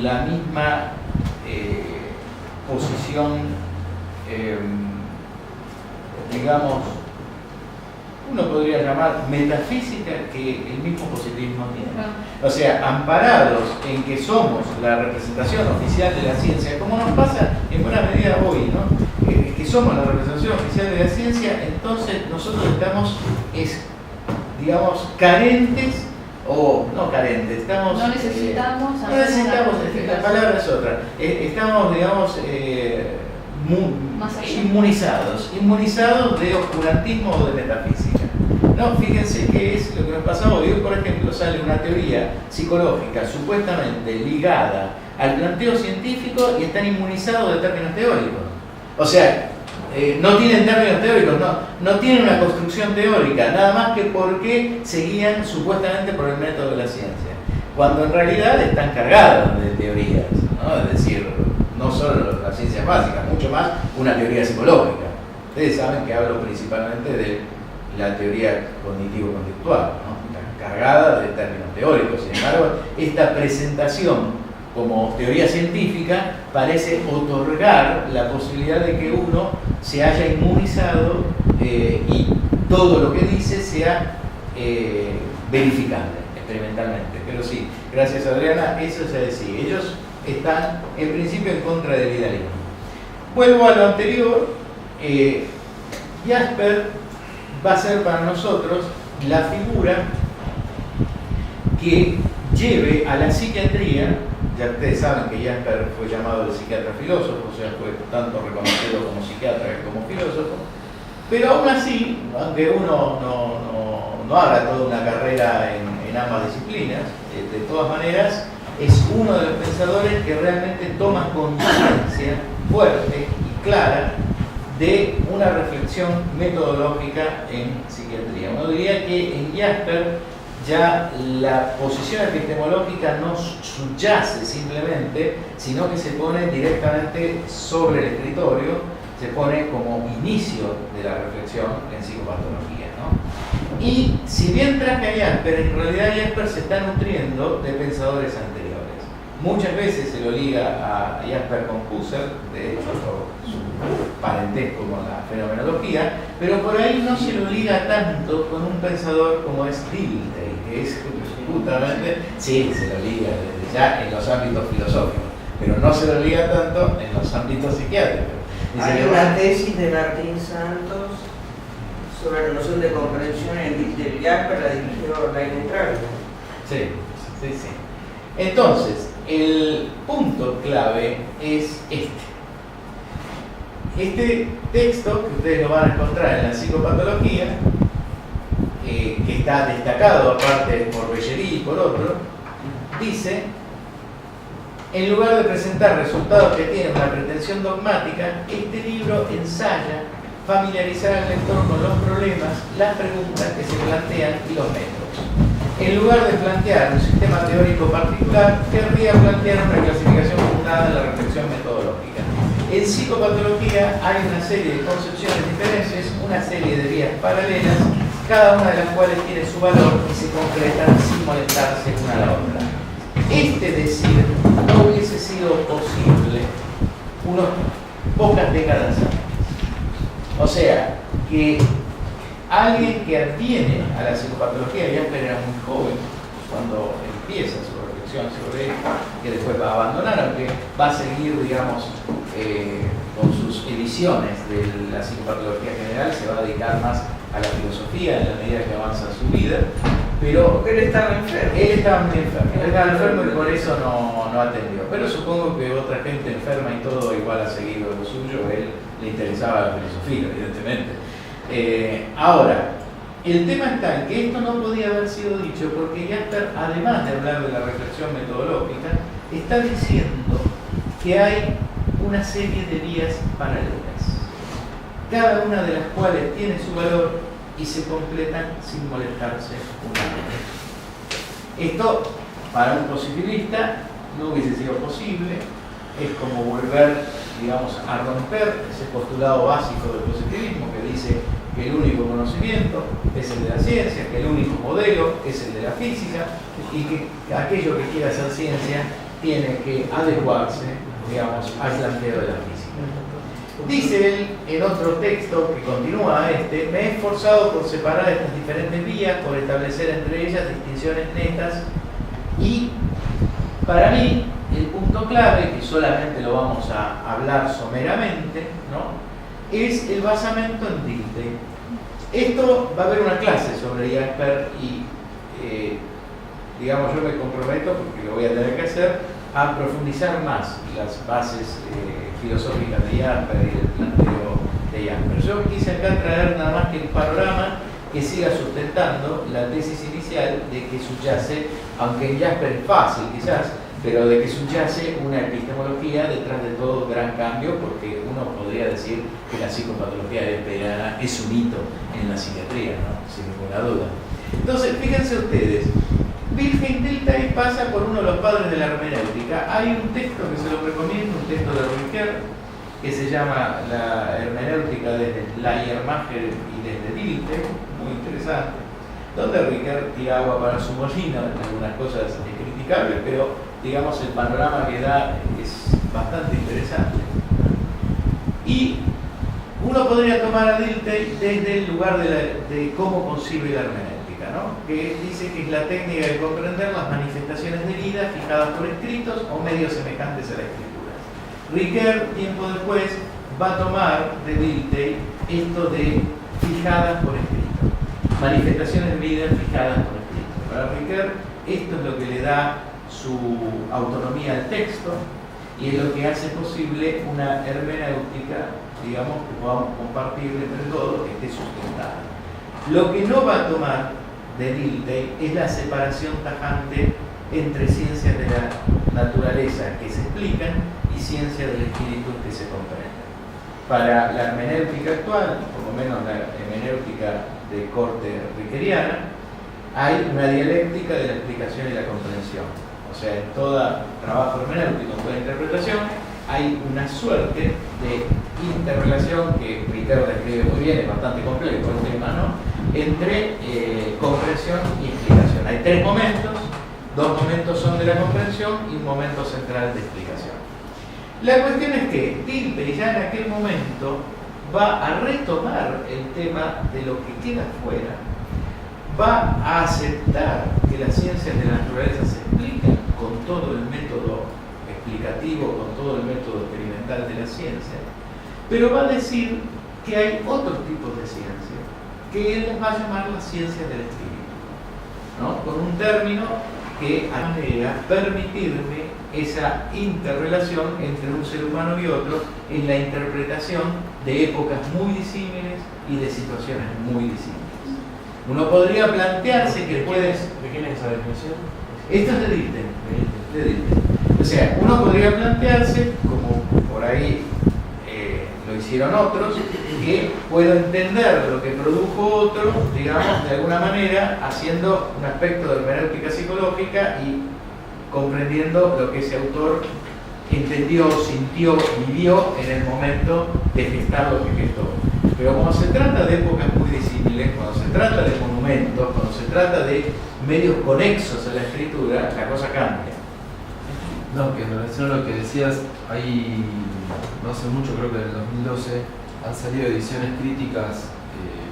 la misma posición, digamos, uno podría llamar metafísica que el mismo positivismo tiene. O sea, amparados en que somos la representación oficial de la ciencia, como nos pasa en buena medida hoy, ¿no? Que somos la representación oficial de la ciencia, entonces nosotros estamos, digamos, carentes, o no carentes, estamos... No necesitamos... la palabra es otra. Estamos, digamos, inmunizados de oscurantismo o de metafísica. No, fíjense qué es lo que nos pasa hoy. Hoy, por ejemplo, sale una teoría psicológica supuestamente ligada al planteo científico y están inmunizados de términos teóricos. O sea, no tienen términos teóricos, no tienen una construcción teórica, nada más que porque se guían supuestamente por el método de la ciencia, cuando en realidad están cargados de teorías, ¿no? Es decir, no solo las ciencias básicas, mucho más una teoría psicológica. Ustedes saben que hablo principalmente de la teoría cognitivo-conductual, ¿no? Está cargada de términos teóricos. Sin embargo, esta presentación como teoría científica parece otorgar la posibilidad de que uno se haya inmunizado y todo lo que dice sea verificable experimentalmente. Pero sí, gracias Adriana, eso es decir, ellos están en principio en contra del idealismo. Vuelvo a lo anterior, Jasper va a ser para nosotros la figura que lleve a la psiquiatría. Ya ustedes saben que Jasper fue llamado el psiquiatra filósofo, o sea, fue tanto reconocido como psiquiatra como filósofo, pero aún así, aunque uno no haga toda una carrera en ambas disciplinas, de todas maneras, es uno de los pensadores que realmente toma conciencia fuerte y clara de una reflexión metodológica en psiquiatría. Uno diría que en Jasper ya la posición epistemológica no subyace simplemente, sino que se pone directamente sobre el escritorio, se pone como inicio de la reflexión en psicopatología, ¿no? Y si bien traje a Jasper, en realidad Jasper se está nutriendo de pensadores anteriores. Muchas veces se lo liga a Jasper con Husserl, de hecho por su parentesco con la fenomenología, pero por ahí no se lo liga tanto con un pensador como es Dilthey, que es justamente, sí, se lo liga desde ya en los ámbitos filosóficos, pero no se lo liga tanto en los ámbitos psiquiátricos. Hay una tesis de Martín Santos Sobre la noción de comprensión del Jasper la dirigió Laine Neutral. Sí, sí, sí. Entonces, el punto clave es este. Este texto, que ustedes lo van a encontrar en la psicopatología, que está destacado aparte por Bellerí y por otro, dice: en lugar de presentar resultados que tienen una pretensión dogmática, este libro ensaya familiarizar al lector con los problemas, las preguntas que se plantean y los métodos. En lugar de plantear un sistema teórico particular, querría plantear una clasificación fundada en la reflexión metodológica. En psicopatología hay una serie de concepciones diferentes, una serie de vías paralelas, cada una de las cuales tiene su valor y se concretan sin molestarse una a la otra. Este decir no hubiese sido posible unas pocas décadas antes. O sea, que alguien que adviene a la psicopatología, Jasper era muy joven cuando empieza su reflexión sobre esto, que después va a abandonar, aunque va a seguir, digamos, con sus ediciones de la psicopatología general, se va a dedicar más a la filosofía en la medida que avanza su vida, pero Porque él estaba enfermo. él estaba muy enfermo, y por eso no atendió. Pero supongo que otra gente enferma y todo igual ha seguido lo suyo, a él le interesaba la filosofía, evidentemente. Ahora, el tema está en que esto no podía haber sido dicho porque Jasper, además de hablar de la reflexión metodológica, está diciendo que hay una serie de vías paralelas, cada una de las cuales tiene su valor y se completan sin molestarse una a otra. Esto, para un positivista, no hubiese sido posible. Es como volver, digamos, a romper ese postulado básico del positivismo que dice que el único conocimiento es el de la ciencia, que el único modelo es el de la física y que aquello que quiera hacer ciencia tiene que adecuarse, digamos, al planteo de la física. Dice él en otro texto que continúa me he esforzado por separar estas diferentes vías, por establecer entre ellas distinciones netas y, para mí, el punto clave, que solamente lo vamos a hablar someramente, ¿no?, es el basamento en Dilthey. Esto va a haber una clase sobre Jasper y, digamos, yo me comprometo, porque lo voy a tener que hacer, a profundizar más las bases filosóficas de Jasper y el planteo de Jasper. Yo quise acá traer nada más que un panorama que siga sustentando la tesis inicial de que subyace, aunque en Jasper es fácil quizás, pero de que subyace una epistemología detrás de todo gran cambio, porque uno podría decir que la psicopatología jasperana es un hito en la psiquiatría, ¿no?, sin ninguna duda. Entonces, fíjense ustedes, Wilhelm Dilthey pasa por uno de los padres de la hermenéutica. Hay un texto que se lo recomiendo, un texto de Ricoeur, que se llama La hermenéutica desde Schleiermacher y desde Dilthey, muy interesante, donde Ricoeur tira agua para su molino, en algunas cosas criticables, pero digamos el panorama que da es bastante interesante. Y uno podría tomar a Dilthey desde el lugar de cómo concibe la hermenéutica, ¿no?, que dice que es la técnica de comprender las manifestaciones de vida fijadas por escritos o medios semejantes a la escritura. Ricoeur, tiempo después, va a tomar de Dilthey esto de fijadas por escrito, manifestaciones de vida fijadas por escrito. Para Ricoeur, esto es lo que le da su autonomía al texto y es lo que hace posible una hermenéutica, digamos, que podamos compartir entre todos, que esté sustentada. Lo que no va a tomar de Dilthey es la separación tajante entre ciencias de la naturaleza que se explican y ciencias del espíritu que se comprenden. Para la hermenéutica actual, por lo menos la hermenéutica de corte rickeriana, hay una dialéctica de la explicación y la comprensión. O sea, en todo trabajo hermenéutico, en toda interpretación, hay una suerte de interrelación que Ricoeur describe muy bien, es bastante complejo el tema, ¿no?, entre comprensión y explicación. Hay tres momentos, dos momentos son de la comprensión y un momento central de explicación. La cuestión es que Dilthey ya en aquel momento va a retomar el tema de lo que queda fuera, va a aceptar que las ciencias de la naturaleza se explican con todo el método explicativo, con todo el método experimental de la ciencia, pero va a decir que hay otros tipos de ciencia que que él les va a llamar las ciencias del espíritu, ¿no? Con un término que a manera permitirme esa interrelación entre un ser humano y otro en la interpretación de épocas muy disímiles y de situaciones muy disímiles. Uno podría plantearse que puede... ¿De quién es esa definición? Esto es de Dilthey. O sea, uno podría plantearse, como por ahí lo hicieron otros, que puedo entender lo que produjo otro, digamos, de alguna manera, haciendo un aspecto de hermenéutica psicológica y comprendiendo lo que ese autor entendió, sintió, vivió en el momento de gestar lo que gestó. Pero cuando se trata de épocas muy disímiles, cuando se trata de monumentos, cuando se trata de medios conexos a la escritura, la cosa cambia. No, que en relación a lo que decías, hay, no hace mucho, creo que en el 2012, han salido ediciones críticas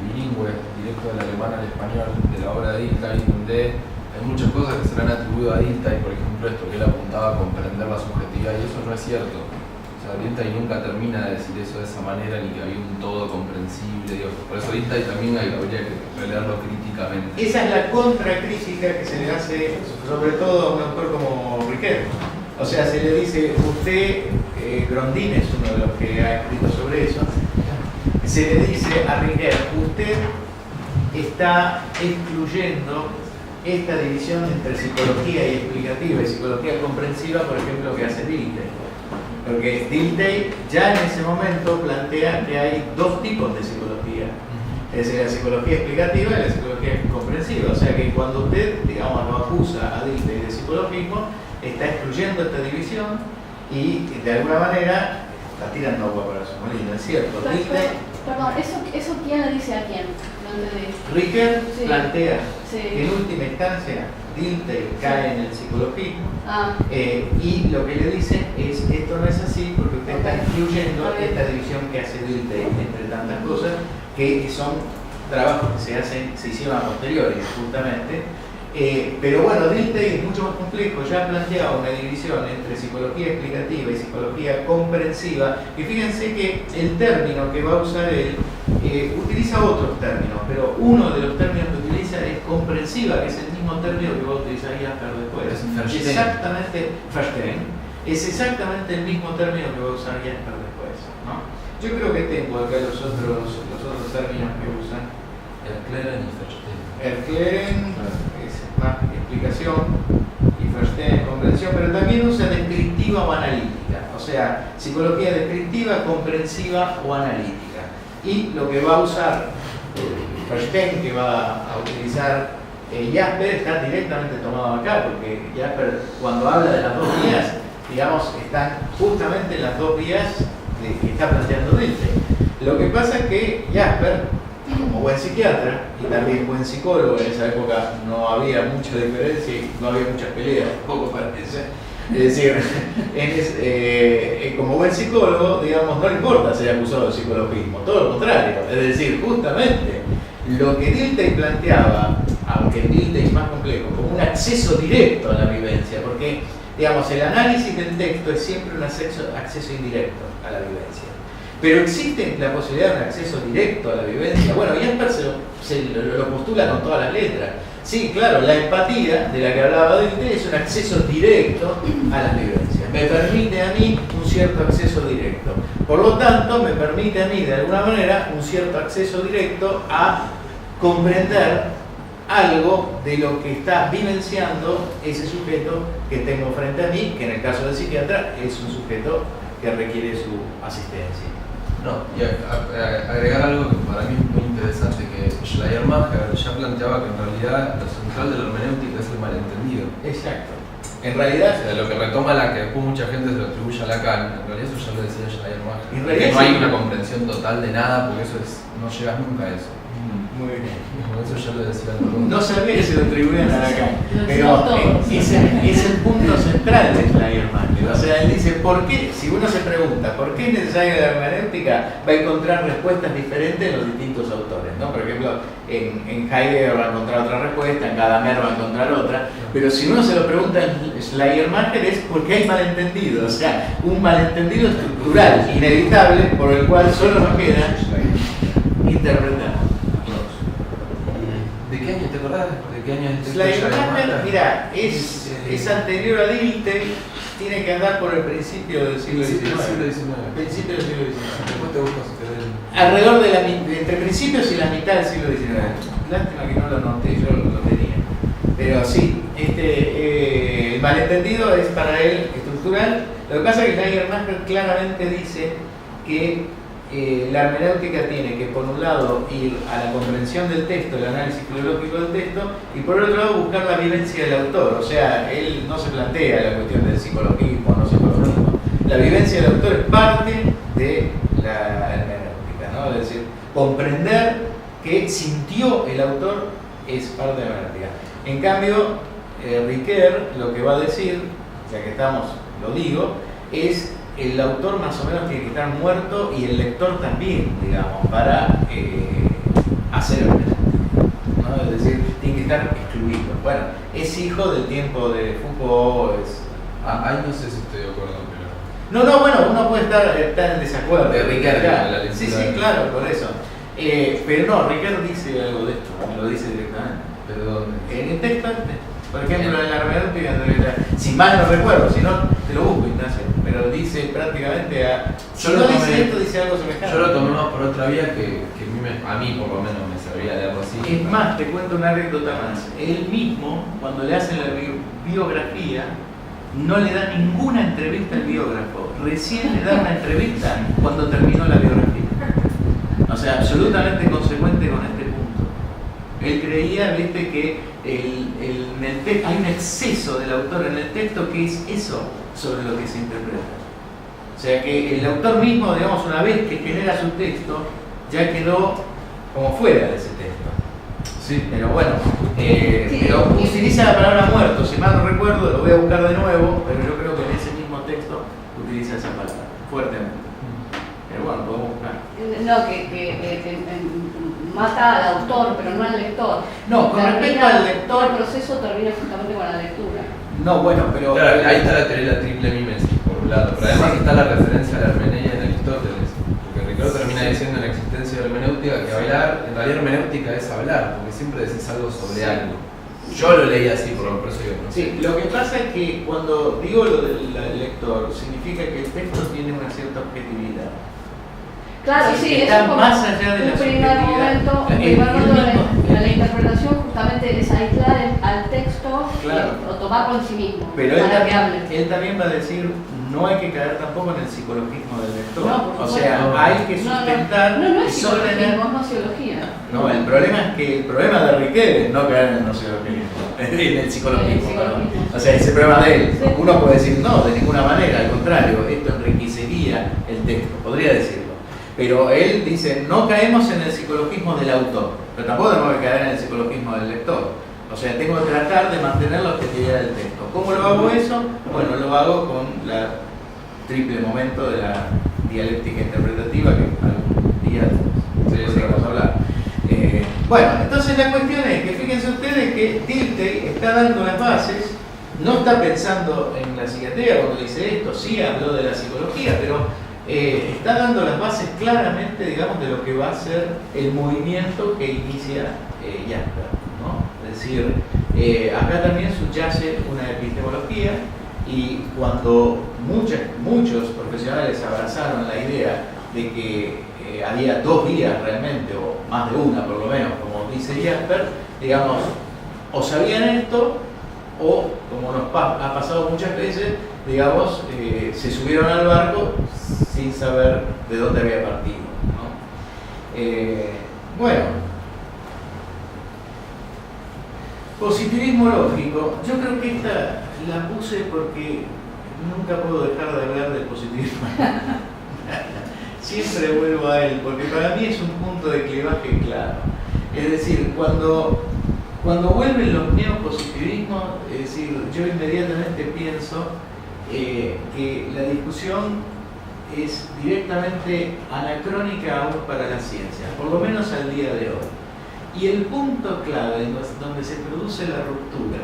bilingües, directo del alemán al español, de la obra de Dilthey, donde hay muchas cosas que se le han atribuido a Dilthey, por ejemplo esto, que él apuntaba a comprender la subjetividad, y eso no es cierto. O sea, Dilthey nunca termina de decir eso de esa manera, ni que había un todo comprensible, digo. Por eso Dilthey también habría que releerlo críticamente. Esa es la contracrítica que se le hace, sobre todo a un autor como Riquet. O sea, se le dice, usted, Grondin es uno de los que ha escrito sobre eso, se le dice a Riquet, usted está excluyendo esta división entre psicología y explicativa y psicología comprensiva, por ejemplo, que hace Dilthey. Porque Dilthey ya en ese momento plantea que hay dos tipos de psicología. Es decir, la psicología explicativa y la psicología comprensiva. O sea que cuando usted, digamos, lo acusa a Dilthey de psicologismo, está excluyendo esta división y de alguna manera está tirando agua para su molino, ¿es cierto? Perdón, ¿eso quién le dice a quién? No entendí. Riquet Sí. plantea Sí. que en última instancia Dilthey cae en el psicologismo y lo que le dice es esto no es así porque usted está excluyendo esta división que hace Dilthey entre tantas cosas que son trabajos que se hicieron a posteriori justamente. Pero bueno, Dilthey es mucho más complejo, ya planteaba una división entre psicología explicativa y psicología comprensiva, y fíjense que el término que va a usar él utiliza otros términos, pero uno de los términos que utiliza es comprensiva, que es el mismo término que va a utilizar Jasper después. Es exactamente el mismo término que va a usar Jasper después, ¿no? Yo creo que tengo acá los otros términos que usan. Erklären y Verstehen. Erklären es más explicación y Verstehen comprensión, pero también usa descriptiva o analítica, o sea, psicología descriptiva, comprensiva o analítica. Y lo que va a usar Verstehen, que va a utilizar Jasper, está directamente tomado acá, porque Jasper, cuando habla de las dos vías, digamos, están justamente en las dos vías que está planteando Dilthey. Lo que pasa es que Jasper, como buen psiquiatra y también buen psicólogo, en esa época no había mucha diferencia y no había muchas peleas, tampoco parece. Es decir, como buen psicólogo, digamos, no le importa ser acusado de psicologismo, todo lo contrario. Es decir, justamente lo que Dilthey planteaba, aunque Dilthey es más complejo, como un acceso directo a la vivencia, porque, digamos, el análisis del texto es siempre un acceso indirecto a la vivencia. Pero existe la posibilidad de un acceso directo a la vivencia. Bueno, Jasper se lo postula con todas las letras. Sí, claro, la empatía de la que hablaba Dilthey es un acceso directo a las vivencias. Me permite a mí un cierto acceso directo. Por lo tanto, me permite a mí, de alguna manera, un cierto acceso directo a comprender algo de lo que está vivenciando ese sujeto que tengo frente a mí, que en el caso del psiquiatra es un sujeto que requiere su asistencia. No, y agregar algo que para mí es muy interesante, que Schleiermacher ya planteaba que en realidad lo central de la hermenéutica es el malentendido. Exacto. En realidad, O sea, lo que retoma que después mucha gente se lo atribuye a Lacan, en realidad eso ya lo decía Schleiermacher. En Que realidad no hay sí. una comprensión total de nada, porque eso es, no llegas nunca a eso. muy bien. Eso ya lo decía el No sabía que se lo atribuían a Lacan, Lo pero decimos todos. es el punto central de Schleiermacher. O sea, él dice, ¿por qué? Si uno se pregunta, ¿por qué es necesaria la hermenéutica? Va a encontrar respuestas diferentes en los distintos autores, ¿no? Por ejemplo, en Heidegger va a encontrar otra respuesta, en Gadamer va a encontrar otra, pero si uno se lo pregunta en Schleiermacher es porque hay malentendido, o sea, un malentendido estructural, inevitable, por el cual solo nos queda interpretar. líneas de texto Schleiermacher, mira, es anterior a Dilthey, tiene que andar por el principio del siglo XIX. Principio del siglo XIX. Después te buscas Alrededor de entre principios y la mitad del siglo XIX. Lástima que no lo noté, yo lo tenía. Pero sí, el malentendido es para él estructural. Lo que pasa es que Schleiermacher claramente dice que la hermenéutica tiene que, por un lado, ir a la comprensión del texto, el análisis filológico del texto, y por otro lado, buscar la vivencia del autor. O sea, él no se plantea la cuestión del psicologismo o no psicologismo. La vivencia del autor es parte de la hermenéutica, ¿no? Es decir, comprender que sintió el autor es parte de la hermenéutica. En cambio, Ricoeur lo que va a decir, ya que estamos, lo digo, es el autor más o menos tiene que estar muerto y el lector también, digamos, para hacer hermenéutica, ¿no? Es decir, tiene que estar excluido. Bueno, es hijo del tiempo de Foucault. Ahí no sé si estoy de acuerdo, pero... No, bueno, uno puede estar en desacuerdo. De Ricoeur, la lectura. Sí, claro, por eso. Pero no, Ricoeur dice algo de esto, lo dice directamente. ¿De dónde? En el texto, por ejemplo, en la hermenéutica, si mal no recuerdo, si no, te lo busco, Ignacio, pero dice prácticamente si no dice esto, dice algo semejante. Yo lo tomé más por otra vía que a mí por lo menos me servía de algo así. Es más, te cuento una anécdota más. Él mismo, cuando le hacen la biografía, no le da ninguna entrevista al biógrafo. Recién le da una entrevista cuando terminó la biografía. O sea, absolutamente consecuente con este punto. Él creía, viste, que hay un exceso del autor en el texto que es eso sobre lo que se interpreta. O sea que el autor mismo, digamos, una vez que genera su texto, ya quedó como fuera de ese texto. Sí. Pero bueno, pero utiliza la palabra muerto, si mal no recuerdo, lo voy a buscar de nuevo, pero yo creo que en ese mismo texto utiliza esa palabra, fuertemente. Pero bueno, podemos buscar. No, que mata al autor, pero no al lector. No, con respecto al lector... El proceso termina justamente con la lectura. No, bueno, pero... Claro, ahí está la teoría de la triple mimesis, por un lado, pero además está la referencia a la hermeneia en Aristóteles, porque Ricardo termina diciendo en la existencia de la hermenéutica que hablar, en realidad hermenéutica es hablar, porque siempre decís algo sobre algo. Yo lo leí así, por eso yo no sé. Sí, lo que pasa es que cuando digo lo del lector, significa que el texto tiene una cierta objetividad. Claro, sí, está es como más allá de la un primer momento de la interpretación justamente es aislar al texto, claro, o tomarlo en sí mismo, pero para que hable. Él también va a decir, no hay que caer tampoco en el psicologismo del lector. No, o sea, hay que sustentar no y es sostener. psicologismo, es nociología. No, el problema es que el problema de Ricoeur es no caer en el nociologismo, en el psicologismo. O sea, ese problema de él. Sí. Uno puede decir, no, de ninguna manera, al contrario, esto enriquecería el texto, podría decirlo. Pero él dice, no caemos en el psicologismo del autor, pero tampoco tenemos que caer en el psicologismo del lector. O sea, tengo que tratar de mantener la objetividad del texto. ¿Cómo lo hago eso? Bueno, lo hago con la triple momento de la dialéctica interpretativa que algún día podríamos hablar. Bueno, entonces la cuestión es que fíjense ustedes que Dilthey está dando las bases, no está pensando en la psiquiatría cuando dice esto, sí habló de la psicología, pero está dando las bases claramente, digamos, de lo que va a ser el movimiento que inicia Jasper, ¿no? Es decir, acá también subyace una epistemología y cuando muchos profesionales abrazaron la idea de que había dos vías realmente, o más de una por lo menos, como dice Jasper, digamos, o sabían esto o, como nos ha pasado muchas veces, digamos, se subieron al barco sin saber de dónde había partido, ¿no? Bueno, positivismo lógico, yo creo que esta la puse porque nunca puedo dejar de hablar del positivismo. Siempre vuelvo a él, porque para mí es un punto de clivaje claro. Es decir, cuando vuelven los neopositivismos, es decir, yo inmediatamente pienso que la discusión es directamente anacrónica aún para la ciencia, por lo menos al día de hoy. Y el punto clave donde se produce la ruptura,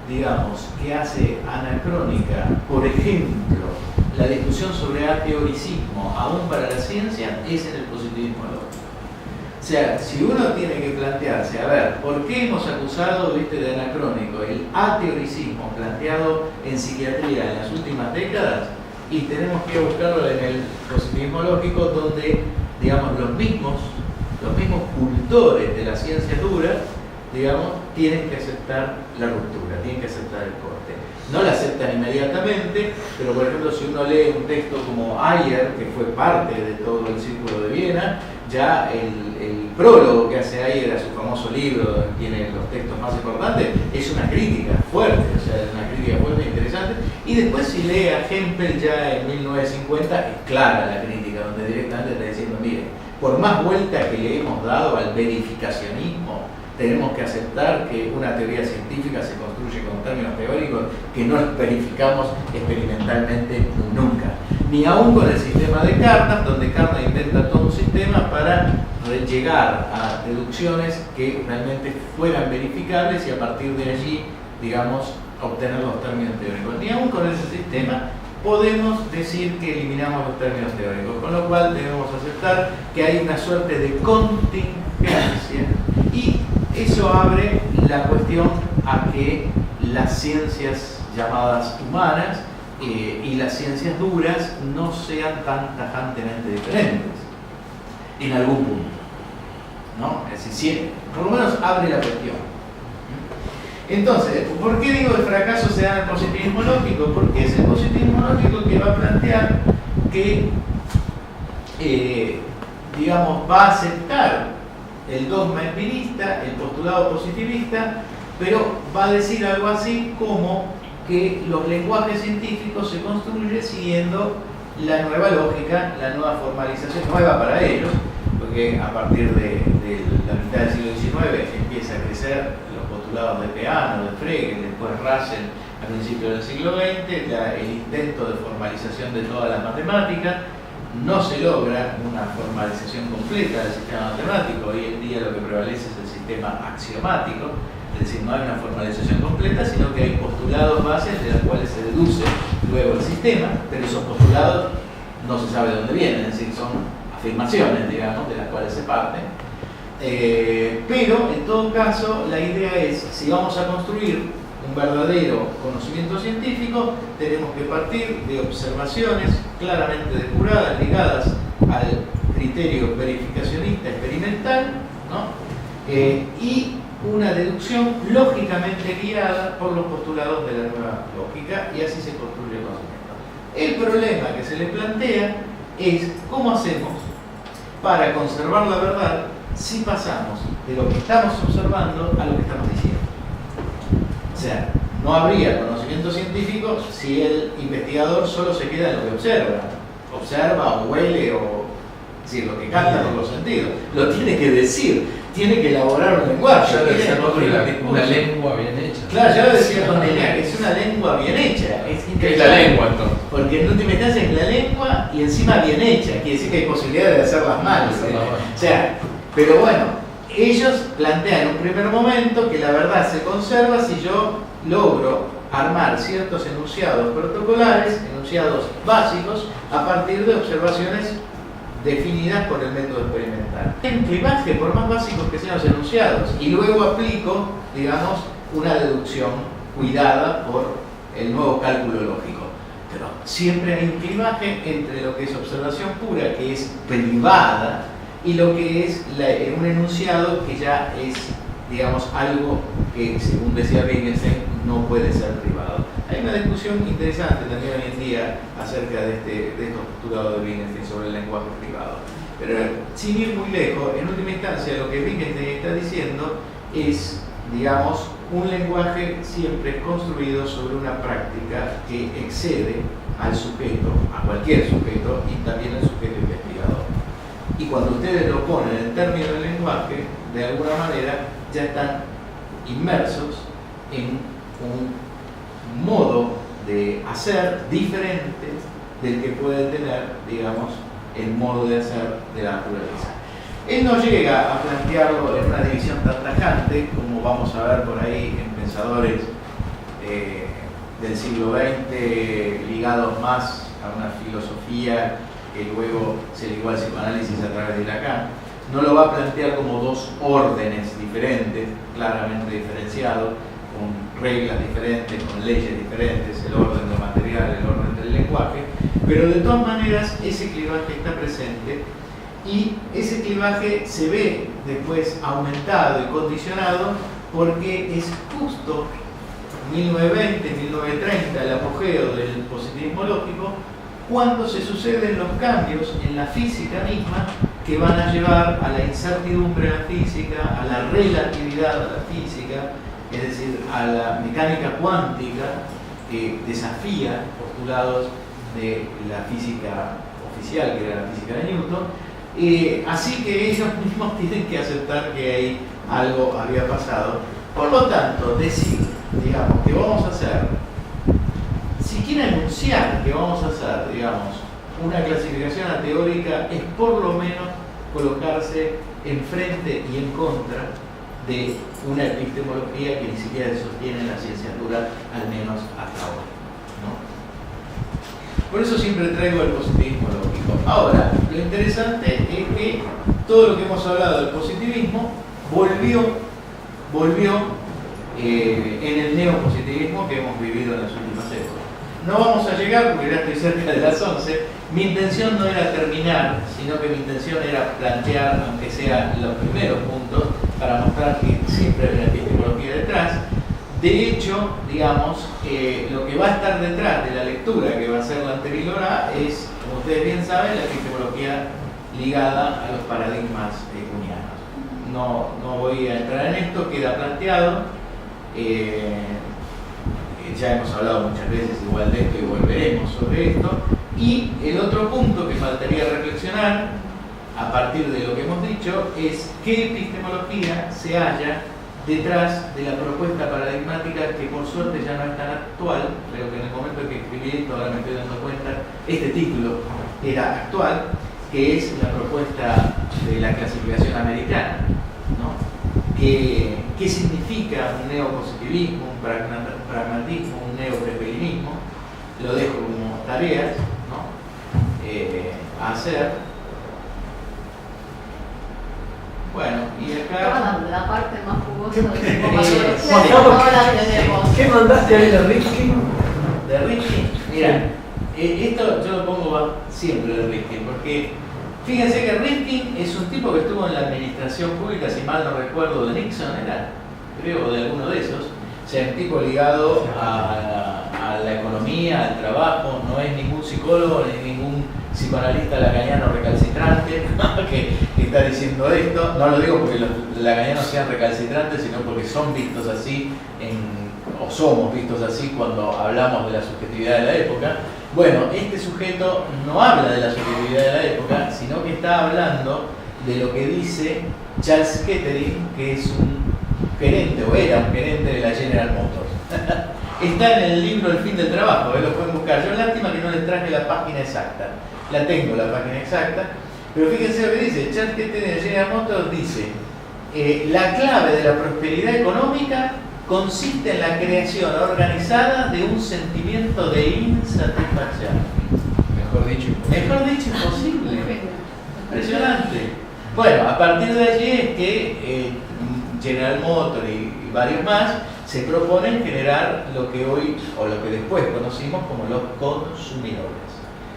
digamos, que hace anacrónica, por ejemplo, la discusión sobre ateoricismo aún para la ciencia, es en el positivismo lógico. sea, si uno tiene que plantearse, a ver, ¿por qué hemos acusado, viste, de anacrónico el ateoricismo planteado en psiquiatría en las últimas décadas? Y tenemos que buscarlo en el positivismo lógico, donde, digamos, los mismos cultores de las ciencias duras, digamos, tienen que aceptar la ruptura, tienen que aceptar el corte. No la aceptan inmediatamente, pero por ejemplo, si uno lee un texto como Ayer, que fue parte de todo el Círculo de Viena, ya el prólogo que hace Ayer a su famoso libro, donde tiene los textos más importantes, es una crítica fuerte, o sea, es una crítica fuerte e interesante. Y después, si lee a Hempel ya en 1950, es clara la crítica, donde directamente está diciendo, miren, por más vuelta que le hemos dado al verificacionismo, tenemos que aceptar que una teoría científica se construye con términos teóricos que no verificamos experimentalmente nunca. Ni aún con el sistema de Carnap, donde Carnap inventa todo un sistema para llegar a deducciones que realmente fueran verificables y a partir de allí, digamos, obtener los términos teóricos. Ni aún con ese sistema podemos decir que eliminamos los términos teóricos, con lo cual debemos aceptar que hay una suerte de contingencia, y eso abre la cuestión a que las ciencias llamadas humanas y las ciencias duras no sean tan tajantemente diferentes en algún punto, ¿no? Es decir, por lo menos abre la cuestión. Entonces, ¿por qué digo el fracaso se da en el positivismo lógico? Porque es el positivismo lógico que va a plantear que, digamos, va a aceptar el dogma empirista, el postulado positivista, pero va a decir algo así como que los lenguajes científicos se construyen siguiendo la nueva lógica, la nueva formalización, nueva para ellos, porque a partir de la mitad del siglo XIX empieza a crecer los postulados de Peano, de Frege, después Russell a principios del siglo XX, el intento de formalización de todas las matemáticas. No se logra una formalización completa del sistema matemático. Hoy en día lo que prevalece es el sistema axiomático, es decir, no hay una formalización completa, sino que hay postulados bases de los cuales se deduce luego el sistema, pero esos postulados no se sabe de dónde vienen, es decir, son afirmaciones, digamos, de las cuales se parten. Pero en todo caso, la idea es, si vamos a construir un verdadero conocimiento científico, tenemos que partir de observaciones claramente depuradas, ligadas al criterio verificacionista experimental, ¿no? Y una deducción lógicamente guiada por los postulados de la nueva lógica, y así se construye el conocimiento. El problema que se le plantea es cómo hacemos para conservar la verdad si pasamos de lo que estamos observando a lo que estamos diciendo. O sea, no habría conocimiento científico si el investigador solo se queda en lo que observa o huele o decir, lo que capta con los sentidos. Lo tiene que decir, tiene que elaborar un lenguaje. Ya lo decía una lengua bien hecha. Claro, ya lo decía con Delia, es una lengua bien hecha. ¿Qué es la lengua entonces? Porque en última instancia es la lengua y encima bien hecha, quiere decir que hay posibilidad de hacerlas mal. O sea, pero bueno, ellos plantean en un primer momento que la verdad se conserva si yo logro armar ciertos enunciados protocolares, enunciados básicos, a partir de observaciones definidas por el método experimental. En clivaje, por más básicos que sean los enunciados, y luego aplico, digamos, una deducción cuidada por el nuevo cálculo lógico. Pero siempre hay un clivaje entre lo que es observación pura, que es privada, y lo que es un enunciado que ya es, digamos, algo que, según decía Wittgenstein, no puede ser privado. Hay una discusión interesante también hoy en día acerca de estos postulados de Wittgenstein sobre el lenguaje privado. Pero sin ir muy lejos, en última instancia lo que Wittgenstein está diciendo es, digamos, un lenguaje siempre construido sobre una práctica que excede al sujeto, a cualquier sujeto, y también al sujeto investigador. Y cuando ustedes lo ponen en términos del lenguaje, de alguna manera ya están inmersos en un modo de hacer diferente del que puede tener, digamos, el modo de hacer de la naturaleza. Él no llega a plantearlo en una división tan tajante como vamos a ver por ahí en pensadores del siglo XX ligados más a una filosofía que luego se ligó al psicoanálisis a través de Lacan, no lo va a plantear como dos órdenes diferentes, claramente diferenciados, con reglas diferentes, con leyes diferentes, el orden de lo material, el orden del lenguaje, pero de todas maneras ese clivaje está presente y ese clivaje se ve después aumentado y condicionado porque es justo 1920, 1930, el apogeo del positivismo lógico, cuando se suceden los cambios en la física misma que van a llevar a la incertidumbre en la física, a la relatividad a la física, es decir, a la mecánica cuántica que desafía postulados de la física oficial, que era la física de Newton. Así que ellos mismos tienen que aceptar que ahí algo había pasado. Por lo tanto, decir, digamos, que vamos a hacer, siquiera enunciar que vamos a hacer, digamos, una clasificación teórica es por lo menos colocarse enfrente y en contra de una epistemología que ni siquiera se sostiene en la ciencia natural, al menos hasta ahora, ¿no? Por eso siempre traigo el positivismo lógico. Ahora, lo interesante es que todo lo que hemos hablado del positivismo volvió en el neopositivismo que hemos vivido en las últimas épocas. No vamos a llegar porque ya estoy cerca de las 11. Mi intención no era terminar, sino que mi intención era plantear, aunque sea los primeros puntos, para mostrar que siempre hay una epistemología detrás. De hecho, digamos, lo que va a estar detrás de la lectura que va a ser la anterior A es, como ustedes bien saben, la epistemología ligada a los paradigmas cunianos. No voy a entrar en esto, queda planteado. Ya hemos hablado muchas veces igual de esto y volveremos sobre esto. Y el otro punto que faltaría reflexionar, a partir de lo que hemos dicho, es qué epistemología se halla detrás de la propuesta paradigmática que por suerte ya no es tan actual, pero que en el momento en que escribí esto, ahora me estoy dando cuenta, este título era actual, que es la propuesta de la clasificación americana, ¿no? ¿Qué significa un neopositivismo, un pragmatismo, un neoprepelinismo? Lo dejo como tareas, ¿no? A hacer. Bueno, y acá... La parte más jugosa ¿Qué mandaste ahí de Rifkin? ¿De Rifkin? Mira, esto yo lo pongo siempre de Rifkin, porque fíjense que Rifkin es un tipo que estuvo en la administración pública, si mal no recuerdo, de Nixon, era, creo, de alguno de esos. O sea, un tipo ligado a la economía, al trabajo, no es ningún psicólogo ni ningún psicoanalista lacaniano recalcitrante que está diciendo esto. No lo digo porque los lacanianos sean recalcitrantes, sino porque son vistos así, o somos vistos así cuando hablamos de la subjetividad de la época. Bueno, este sujeto no habla de la subjetividad de la época, sino que está hablando de lo que dice Charles Kettering, que es un gerente, o era un gerente de la General Motors. Está en el libro El fin del trabajo, lo pueden buscar. Yo lástima que no les traje la página exacta. La tengo, la página exacta. Pero fíjense lo que dice. Charles Kettering de General Motors dice: la clave de la prosperidad económica consiste en la creación organizada de un sentimiento de insatisfacción. Mejor dicho, imposible. Impresionante. Bueno, a partir de allí es que General Motors y varios más se proponen generar lo que hoy, o lo que después conocimos como los consumidores.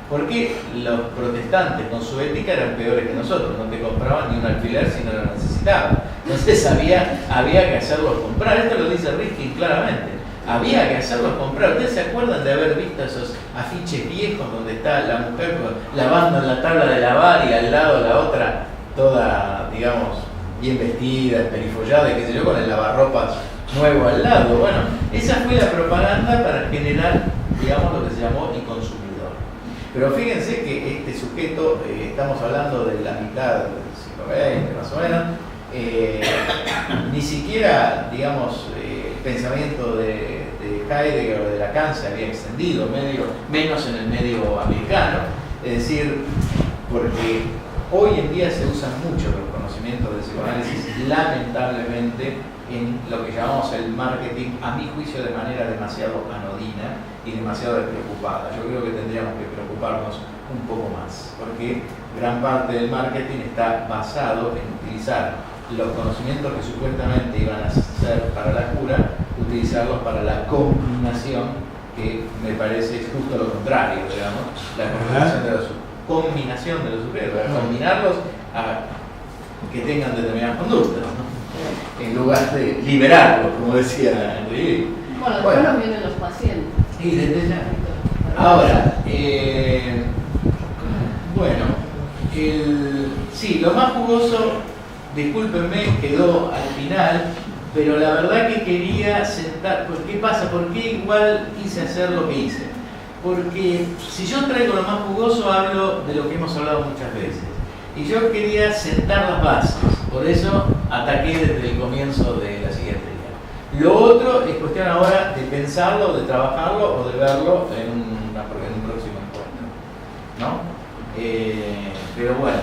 Porque los protestantes con su ética eran peores que nosotros, no te compraban ni un alfiler si no lo necesitaban. Entonces había que hacerlos comprar. Esto lo dice Rifkin claramente. Había que hacerlos comprar. ¿Ustedes se acuerdan de haber visto esos afiches viejos donde está la mujer lavando en la tabla de lavar y al lado la otra toda, digamos, bien vestida, perifollada y qué sé yo, con el lavarropas nuevo al lado? Bueno, esa fue la propaganda para generar, digamos, lo que se llamó el consumidor. Pero fíjense que este sujeto, estamos hablando de la mitad del siglo XX más o menos, ni siquiera, digamos, el pensamiento de Heidegger o de Lacan se había extendido, menos en el medio americano. Es decir, porque hoy en día se usan mucho los conocimientos conocimientos de psicoanálisis, lamentablemente, en lo que llamamos el marketing, a mi juicio, de manera demasiado anodina y demasiado despreocupada. Yo creo que tendríamos que preocuparnos un poco más, porque gran parte del marketing está basado en utilizar los conocimientos que supuestamente iban a ser para la cura, utilizarlos para la combinación, que me parece justo lo contrario, digamos, la combinación de los superhéroes, combinarlos a que tengan determinadas conductas, ¿no? En lugar de liberarlos, como decía Enrique. Bueno, después nos vienen los pacientes. Y desde ya. Ahora, bueno, sí, lo más jugoso, discúlpenme, quedó al final, pero la verdad que quería sentar. ¿Qué pasa? ¿Por qué igual quise hacer lo que hice? Porque si yo traigo lo más jugoso, hablo de lo que hemos hablado muchas veces. Y yo quería sentar las bases, por eso ataqué desde el comienzo de la psiquiatría. Lo otro es cuestión ahora de pensarlo, de trabajarlo o de verlo en un próximo encuentro, ¿no? Pero bueno,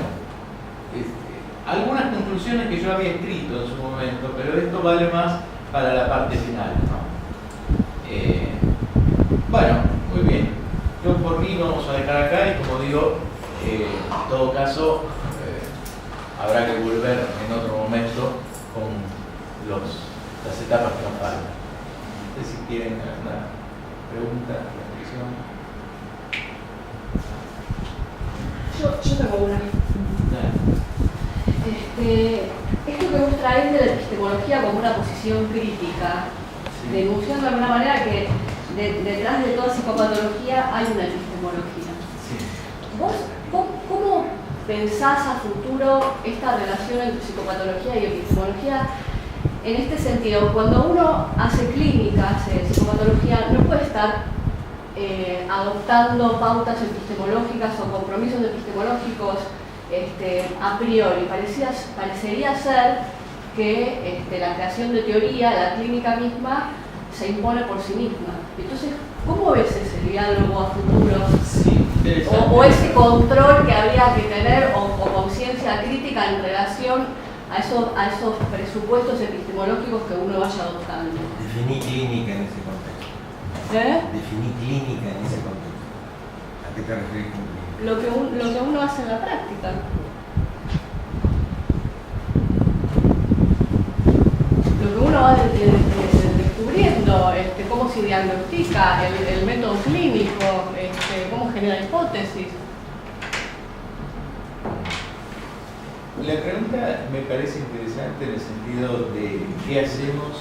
algunas conclusiones que yo había escrito en su momento, pero esto vale más para la parte final, ¿no? Bueno, muy bien. Yo por mí vamos a dejar acá y, como digo, en todo caso habrá que volver en otro momento con las etapas que nos faltan. No sé si quieren alguna pregunta, reflexión. Yo tengo una. Esto que vos traes de la epistemología como una posición crítica, sí, denunciando de alguna manera que detrás de toda psicopatología hay una epistemología. Sí. ¿Vos cómo pensás a futuro esta relación entre psicopatología y epistemología? En este sentido, cuando uno hace clínica, hace psicopatología, no puede estar adoptando pautas epistemológicas o compromisos epistemológicos a priori. Parecería ser que la creación de teoría, la clínica misma, se impone por sí misma. Entonces, ¿cómo ves ese diálogo a futuro? Sí, o ese control que habría que tener o conciencia crítica en relación a esos presupuestos epistemológicos que uno vaya adoptando? Definí clínica en ese contexto. Definí clínica en ese contexto. ¿A qué te refieres con clínica? Lo que uno hace en la práctica. Lo que uno va descubriendo, cómo se diagnostica, el método clínico, cómo genera hipótesis. La pregunta me parece interesante en el sentido de qué hacemos,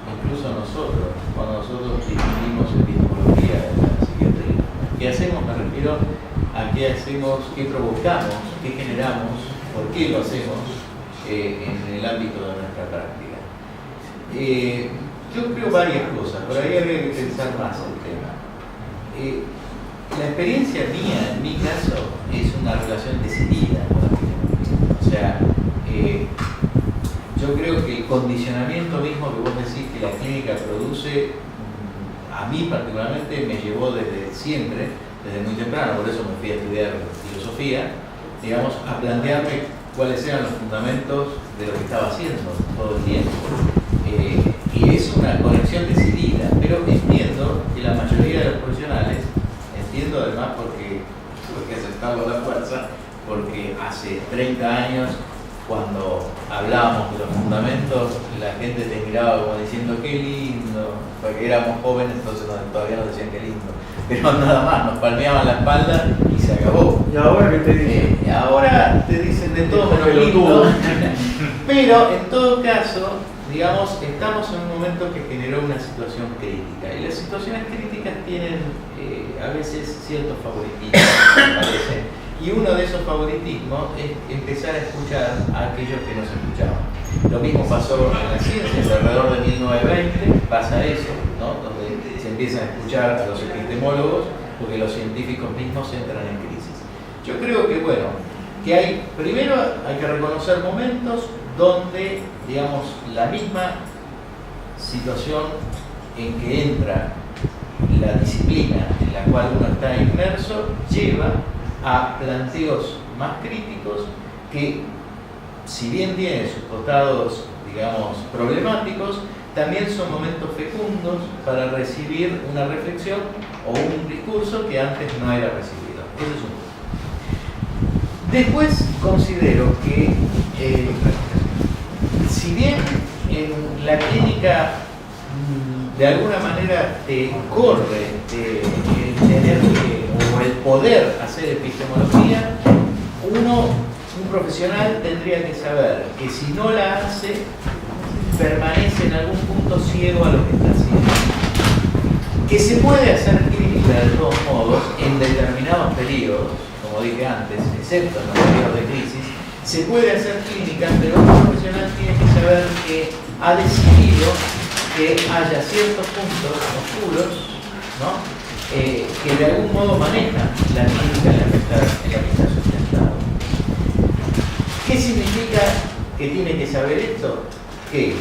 incluso nosotros, cuando nosotros discutimos epistemología de la psiquiatría. ¿Qué hacemos? Me refiero a qué hacemos, qué provocamos, qué generamos, por qué lo hacemos en el ámbito de nuestra práctica. Yo creo varias cosas, por ahí habría que pensar más el tema. La experiencia mía, en mi caso, es una relación decidida con la epistemología. O sea, yo creo que el condicionamiento mismo que vos decís que la clínica produce, a mí particularmente me llevó desde siempre, desde muy temprano, por eso me fui a estudiar filosofía, digamos, a plantearme cuáles eran los fundamentos de lo que estaba haciendo todo el tiempo. Y es una conexión decidida, pero entiendo que la mayoría de los profesionales, entiendo además porque tuve que aceptarlo a la fuerza, porque hace 30 años, cuando hablábamos de los fundamentos, la gente te miraba como diciendo qué lindo, porque éramos jóvenes, entonces todavía nos decían qué lindo, pero nada más, nos palmeaban la espalda y se acabó. ¿Y ahora qué te dicen? Ahora te dicen de todo menos lindo, pero en todo caso, digamos, estamos en un momento que generó una situación crítica, y las situaciones críticas tienen a veces ciertos favoritismos, me parece. Y uno de esos favoritismos es empezar a escuchar a aquellos que nos escuchaban. Lo mismo pasó en las ciencias, alrededor de 1920 pasa eso, ¿no? Donde se empiezan a escuchar a los epistemólogos porque los científicos mismos entran en crisis. Yo creo que, bueno, que primero hay que reconocer momentos donde, digamos, la misma situación en que entra la disciplina en la cual uno está inmerso lleva a planteos más críticos que si bien tiene sus costados, digamos, problemáticos, también son momentos fecundos para recibir una reflexión o un discurso que antes no era recibido. Ese es un punto. Después considero que, si bien en la clínica de alguna manera te corre el tener o el poder hacer epistemología, un profesional tendría que saber que si no la hace, permanece en algún punto ciego a lo que está haciendo. Que se puede hacer clínica de todos modos en determinados periodos, como dije antes, excepto en los periodos de crisis, se puede hacer clínica, pero un profesional tiene que saber que ha decidido que haya ciertos puntos oscuros, ¿no? Que de algún modo manejan la clínica en la que está sustentado. ¿Qué significa que tiene que saber esto? Que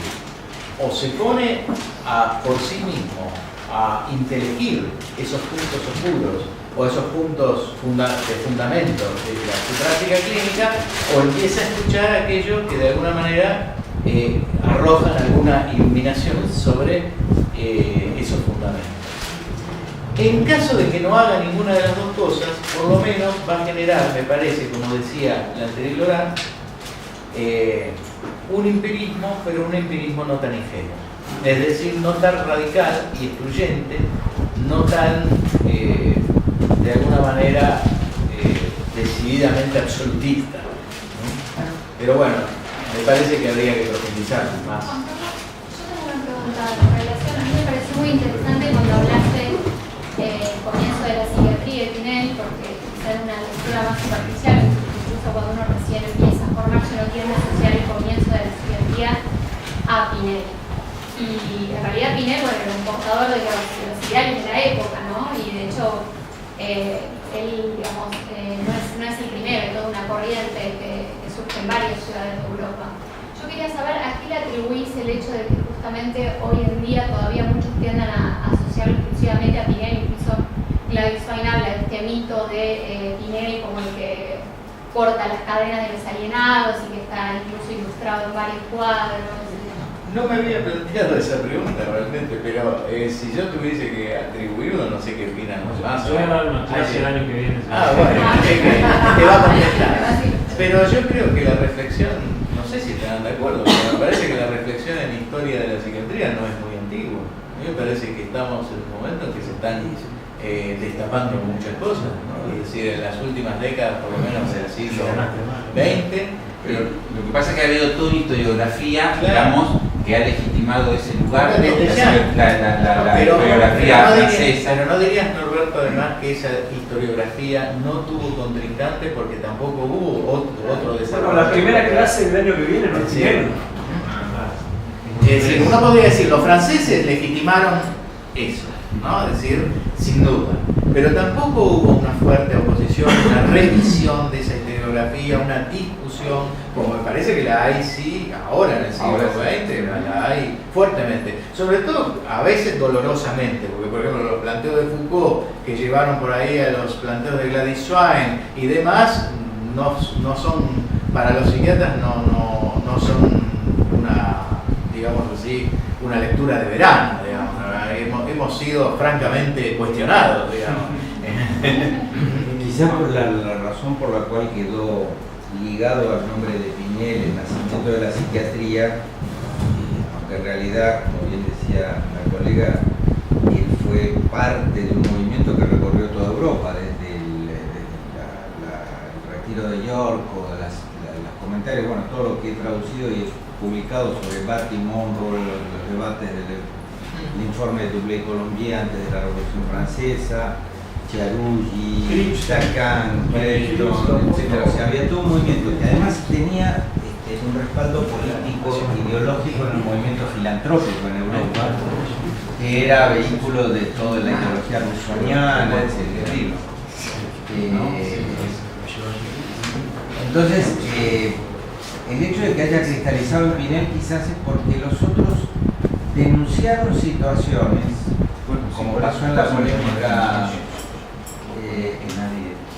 o se pone por sí mismo a inteligir esos puntos oscuros o esos puntos de fundamentos de su práctica clínica, o empieza a escuchar aquellos que de alguna manera arrojan alguna iluminación sobre esos fundamentos. En caso de que no haga ninguna de las dos cosas, por lo menos va a generar, me parece, como decía la anterior Laurent, un empirismo, pero un empirismo no tan ingenuo. Es decir, no tan radical y excluyente, no tan, de alguna manera, decididamente absolutista, ¿no? Pero bueno, me parece que habría que profundizar más. Yo tengo una pregunta en relación, a mí me pareció muy interesante cuando hablaste del comienzo de la psiquiatría de Pinel, porque quizá es una lectura más superficial, incluso cuando uno recién empieza a formarse uno tiende a asociar el comienzo de la psiquiatría a Pinel. Y en realidad Pinel, bueno, era un portador de los ideales de la época, ¿no? Y de hecho, él, digamos, no es el primero, hay toda una corriente que surge en varias ciudades de Europa. Yo quería saber a qué le atribuís el hecho de que justamente hoy en día todavía muchos tiendan a asociarlo exclusivamente a Pinel, incluso Gladys Fine habla de este mito de Pinel como el que corta las cadenas de los alienados y que está incluso ilustrado en varios cuadros. No me había planteado esa pregunta realmente, pero si yo tuviese que atribuirlo, no sé qué opinan los demás. Yo voy a dar una clase el año que viene. Bueno, te va a contestar. Pero yo creo que la reflexión, no sé si estarán de acuerdo, pero me parece que la reflexión en historia de la psiquiatría no es muy antigua. A mí me parece que estamos en un momento en que se están destapando muchas cosas, ¿no? Es decir, en las últimas décadas, por lo menos del siglo XX. Pero lo que pasa es que ha habido toda una historiografía, claro, digamos, que ha legitimado ese lugar, la pero historiografía francesa. Pero no dirías, Norberto, además, que esa historiografía no tuvo contrincante porque tampoco hubo otro desarrollo. Bueno, la primera clase del año que viene no tiene. Es decir, uno podría decir, los franceses legitimaron eso, ¿no? Es decir, sin duda. Pero tampoco hubo una fuerte oposición, una revisión de esa historiografía, una discusión, como me parece que la hay, sí, ahora en el siglo XX, la hay fuertemente. Sobre todo, a veces dolorosamente, porque por ejemplo los planteos de Foucault, que llevaron por ahí a los planteos de Gladys Schwein y demás, no son, para los psiquiatras no son una, digamos así, una lectura de verano, digamos. Hemos sido francamente cuestionados, digamos. Quizás por la razón por la cual quedó ligado al nombre de Pinel el nacimiento de la psiquiatría, aunque en realidad, como bien decía la colega, él fue parte de un movimiento que recorrió toda Europa, desde el retiro de York o los comentarios, bueno, todo lo que he traducido y he publicado sobre Barthes y Monroe, los debates del informe de Dublé-Colombier antes de la Revolución Francesa, Chiaruggi, Lacan, Clayton, etc. O sea, había todo un movimiento que además tenía un respaldo político, ideológico en un movimiento filantrópico en Europa, que era vehículo de toda la ideología russoniana, etc. Entonces, el hecho de que haya cristalizado en Pinel quizás es porque los otros denunciaron situaciones, como pasó en la polémica.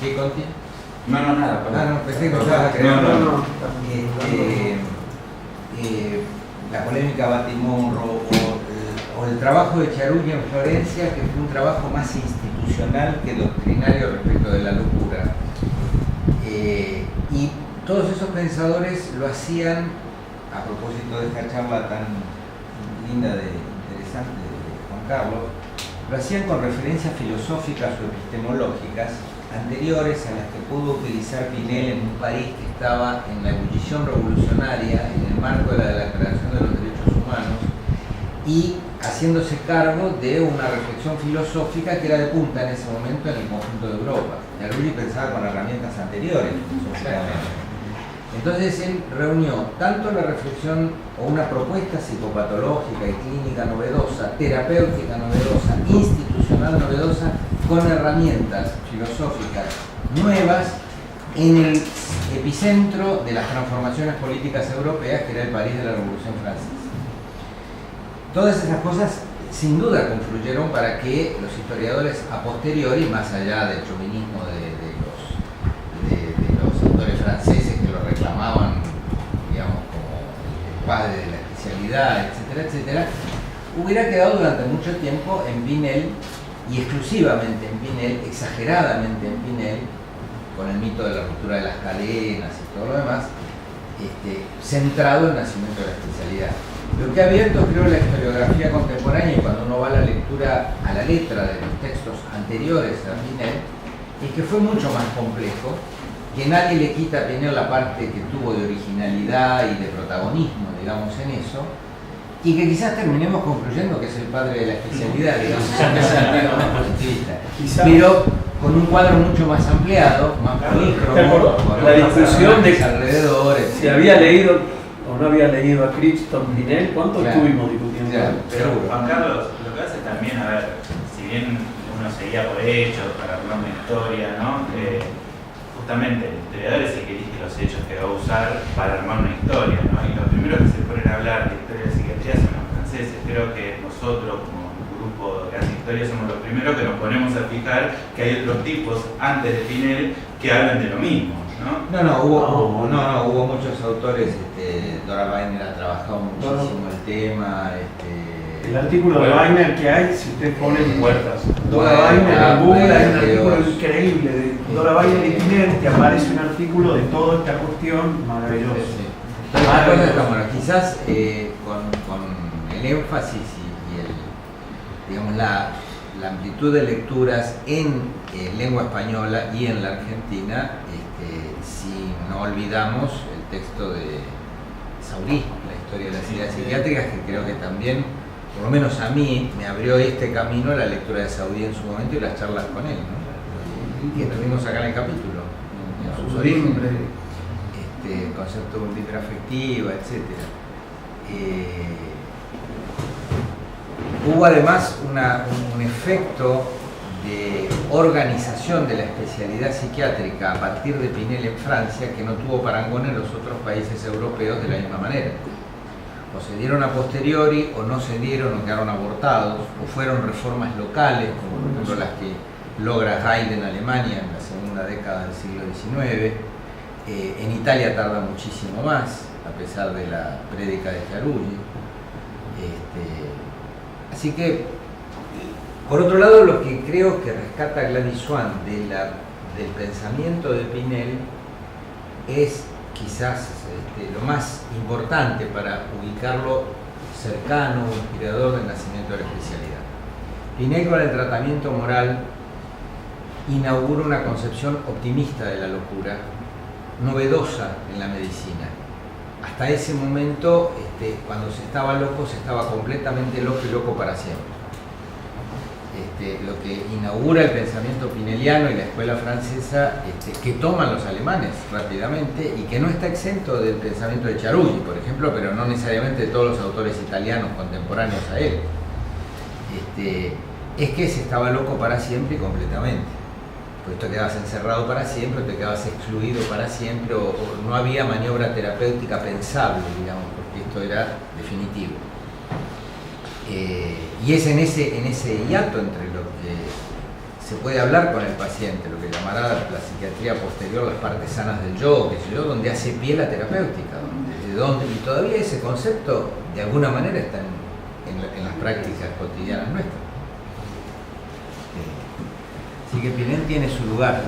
¿Qué contiene? No, nada, perdón. No, pensé que estabas creando. No. La polémica Batimorro o el trabajo de Chiarulla en Florencia, que fue un trabajo más institucional que doctrinario respecto de la locura. Y todos esos pensadores lo hacían, a propósito de esta charla tan linda, interesante de Juan Carlos, lo hacían con referencias filosóficas o epistemológicas anteriores a las que pudo utilizar Pinel en un país que estaba en la ebullición revolucionaria en el marco de la Declaración de los Derechos Humanos y haciéndose cargo de una reflexión filosófica que era de punta en ese momento en el conjunto de Europa. Chiarulla pensaba con herramientas anteriores filosóficamente. Entonces él reunió tanto la reflexión o una propuesta psicopatológica y clínica novedosa, terapéutica novedosa, institucional novedosa, con herramientas filosóficas nuevas en el epicentro de las transformaciones políticas europeas, que era el París de la Revolución Francesa. Todas esas cosas sin duda confluyeron para que los historiadores a posteriori, más allá del chauvinismo de los autores franceses que lo reclamaban, digamos, como el padre de la especialidad, etcétera, etcétera, hubiera quedado durante mucho tiempo en Pinel, y exclusivamente en Pinel, exageradamente en Pinel, con el mito de la ruptura de las cadenas y todo lo demás, centrado en el nacimiento de la especialidad. Lo que ha abierto, creo, la historiografía contemporánea, y cuando uno va a la lectura a la letra de los textos anteriores a Pinel, es que fue mucho más complejo, que nadie le quita a Pinel la parte que tuvo de originalidad y de protagonismo, digamos, en eso, y que quizás terminemos concluyendo que es el padre de la especialidad, digamos, en ese sentido más positivista. Pero con un cuadro mucho más ampliado, más polícromo, con la discusión de alrededor, si había leído o no había leído a Crichton Pinel, ¿cuánto estuvimos discutiendo? Pero Juan Carlos, lo que hace también, a ver, si bien uno seguía por hechos para armar una historia, ¿no? Justamente el historiador es el que elige los hechos que va a usar para armar una historia, ¿no? Y los primeros que se ponen a hablar de historia de psiquiatría son los franceses. Creo que nosotros, como grupo que hace historia, somos los primeros que nos ponemos a fijar que hay otros tipos antes de Pinel que hablan de lo mismo, ¿no? Hubo muchos autores. Dora Weiner ha trabajado muchísimo el tema. El artículo de Weiner que hay, si usted pone puertas. Dora Weiner en Google, hay un artículo increíble de Dora Weiner y Pinel, que aparece un artículo de toda esta cuestión maravillosa. Quizás con el énfasis y digamos, la amplitud de lecturas en lengua española y en la Argentina, si no olvidamos el texto de Saurí, la historia de las ideas psiquiátricas, que creo que también, por lo menos a mí, me abrió este camino la lectura de Saurí en su momento y las charlas con él, ¿no? Que tuvimos acá en el capítulo, en sus orígenes, el concepto de hiperafectiva, etc. Hubo además un efecto de organización de la especialidad psiquiátrica a partir de Pinel en Francia que no tuvo parangón en los otros países europeos de la misma manera. O se dieron a posteriori, o no se dieron, o quedaron abortados, o fueron reformas locales, como por ejemplo las que logra Heil en Alemania en la segunda década del siglo XIX. En Italia tarda muchísimo más, a pesar de la prédica de Chiarulla. Así que, por otro lado, lo que creo que rescata Gladys Swann del pensamiento de Pinel es quizás lo más importante para ubicarlo cercano, inspirador del nacimiento de la especialidad. Pinel, con el tratamiento moral, inaugura una concepción optimista de la locura, novedosa en la medicina. Hasta ese momento, cuando se estaba loco, se estaba completamente loco y loco para siempre. Lo que inaugura el pensamiento pineliano y la escuela francesa, que toman los alemanes rápidamente y que no está exento del pensamiento de Chiarulla, por ejemplo, pero no necesariamente de todos los autores italianos contemporáneos a él, es que se estaba loco para siempre y completamente. Pues te quedabas encerrado para siempre, o te quedabas excluido para siempre, o no había maniobra terapéutica pensable, digamos, porque esto era definitivo. Y es en ese hiato entre lo que se puede hablar con el paciente, lo que llamará la psiquiatría posterior, las partes sanas del yo, qué sé yo, donde hace pie la terapéutica, y todavía ese concepto de alguna manera está en las prácticas cotidianas nuestras. Así que Pinel tiene su lugar.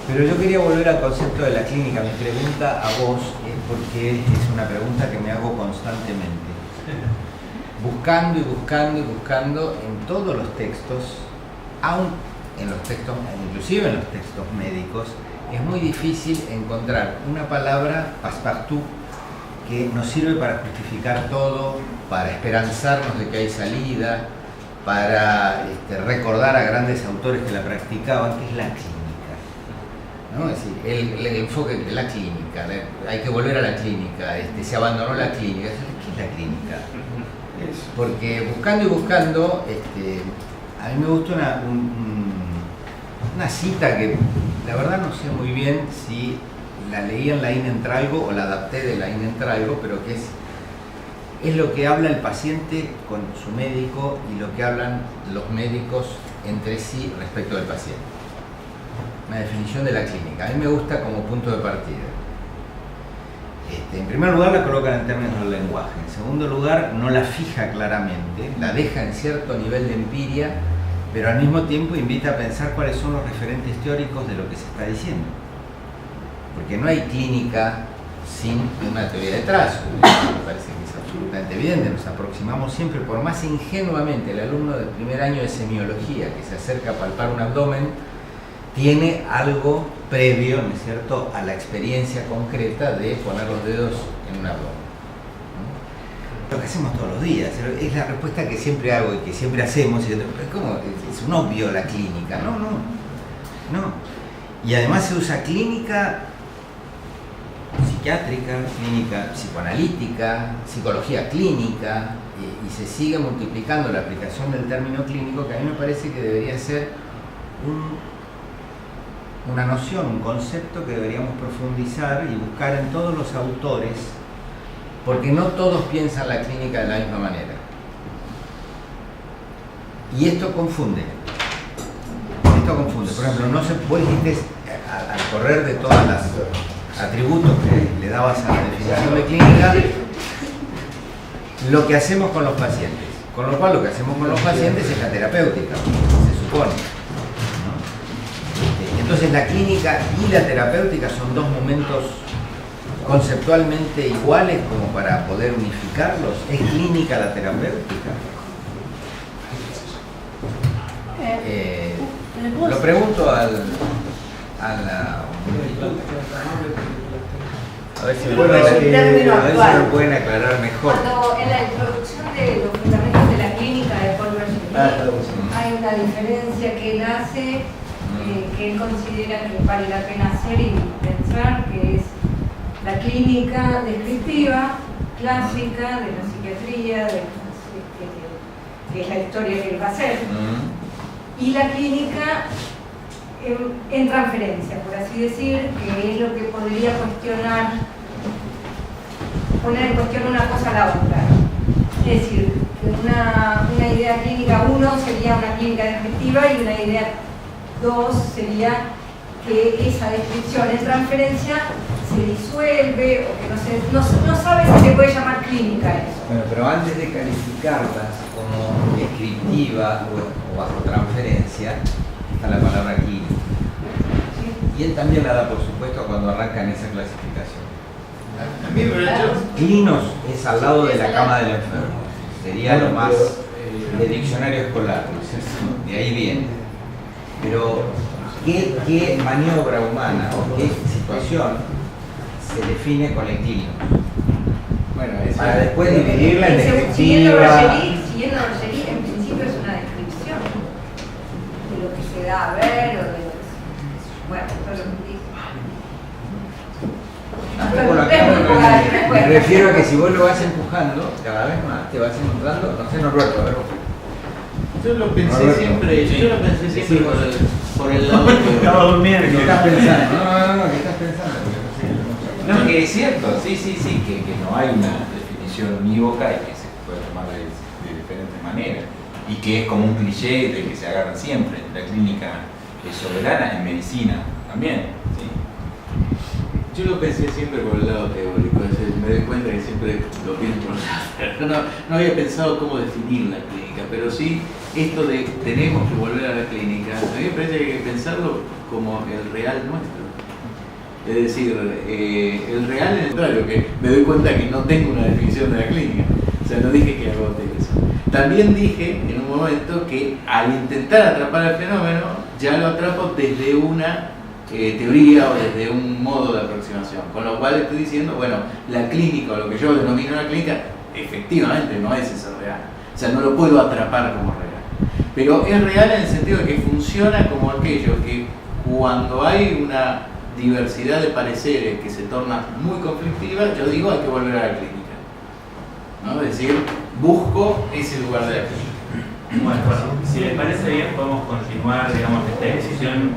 Pero yo quería volver al concepto de la clínica. Mi pregunta a vos es porque es una pregunta que me hago constantemente. Buscando y buscando y buscando en todos los textos, aún en los textos, inclusive en los textos médicos, es muy difícil encontrar una palabra passepartout que nos sirve para justificar todo, para esperanzarnos de que hay salida, para recordar a grandes autores que la practicaban, que es la clínica, ¿no? Es decir, el enfoque de la clínica, hay que volver a la clínica, se abandonó la clínica. ¿Qué es la clínica? Porque buscando y buscando, a mí me gusta una cita que la verdad no sé muy bien si la leí en Laín Entralgo o la adapté de Laín Entralgo, pero que es lo que habla el paciente con su médico y lo que hablan los médicos entre sí respecto del paciente. Una definición de la clínica. A mí me gusta como punto de partida. En primer lugar la colocan en términos del lenguaje. En segundo lugar no la fija claramente, la deja en cierto nivel de empiria, pero al mismo tiempo invita a pensar cuáles son los referentes teóricos de lo que se está diciendo. Porque no hay clínica sin una teoría detrás. Me parece que es absolutamente evidente. Nos aproximamos siempre, por más ingenuamente el alumno del primer año de semiología que se acerca a palpar un abdomen, tiene algo previo, ¿no es cierto?, a la experiencia concreta de poner los dedos en un abdomen, ¿no? Lo que hacemos todos los días, es la respuesta que siempre hago y que siempre hacemos. ¿Cómo? Es un obvio la clínica. No. Y además se usa clínica psiquiátrica, clínica psicoanalítica, psicología clínica, y se sigue multiplicando la aplicación del término clínico, que a mí me parece que debería ser una noción, un concepto que deberíamos profundizar y buscar en todos los autores, porque no todos piensan la clínica de la misma manera. Y esto confunde. Por ejemplo, vos dijiste al correr de todos los atributos que le dabas a la definición de clínica, lo que hacemos con los pacientes. Con lo cual lo que hacemos con los pacientes es la terapéutica, se supone. Entonces la clínica y la terapéutica son dos momentos conceptualmente iguales como para poder unificarlos. ¿Es clínica la terapéutica? Lo pregunto a ver si me lo pueden aclarar mejor. Cuando en la introducción de los fundamentos de la clínica de Paul Berger hay una diferencia que él hace, que él considera que vale la pena hacer y pensar, que es la clínica descriptiva, clásica, de la psiquiatría, que es la historia que él va a hacer, y la clínica en transferencia, por así decir, que es lo que podría poner en cuestión una cosa a la otra. Es decir, que una idea clínica 1 sería una clínica descriptiva y una idea 2 sería que esa descripción en transferencia se disuelve o que no sabe si se puede llamar clínica eso. Bueno, pero antes de calificarlas como descriptiva o bajo transferencia, está la palabra clínica. Y él también la da, por supuesto, cuando arranca en esa clasificación. A mí, pero Clinos es al lado de la cama del enfermo. Sería lo más de diccionario escolar, ¿no es cierto? De ahí viene. Pero, ¿qué maniobra humana o qué situación se define con el clinos? Bueno, para después dividirla en descriptiva. Siguiendo Bergeri, en principio es una descripción de lo que se da a ver o de lo que se... Bueno, esto es lo que dice. Me refiero a que si vos lo vas empujando, cada vez más te vas encontrando, no sé, Norberto, a ver. Yo lo pensé siempre por el lado que... Estaba durmiendo. ¿Qué estás pensando? No, ¿qué estás pensando? No, que es cierto, sí, que no hay una definición unívoca y que se puede tomar de diferentes maneras. Y que es como un cliché del que se agarran siempre. La clínica es soberana en medicina también. ¿Sí? Yo lo pensé siempre por el lado teórico, me doy cuenta que siempre lo pienso por el lado. No había pensado cómo definir la clínica, pero sí esto de tenemos que volver a la clínica, a mí me parece que hay que pensarlo como el real nuestro. Es decir, el real en el contrario, que me doy cuenta que no tengo una definición de la clínica. O sea, no dije que agote eso. También dije en un momento que al intentar atrapar el fenómeno, ya lo atrapo desde una teoría o desde un modo de aproximación. Con lo cual estoy diciendo, bueno, la clínica o lo que yo denomino la clínica, efectivamente no es eso real. O sea, no lo puedo atrapar como real. Pero es real en el sentido de que funciona como aquello que cuando hay una diversidad de pareceres que se torna muy conflictiva, yo digo hay que volver a la clínica. ¿No? Es decir, busco ese lugar de la clínica. Bueno, si les parece bien, podemos continuar, digamos, esta discusión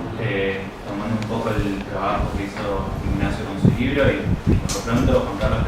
tomando un poco el trabajo que hizo Ignacio con su libro y por lo pronto Juan Carlos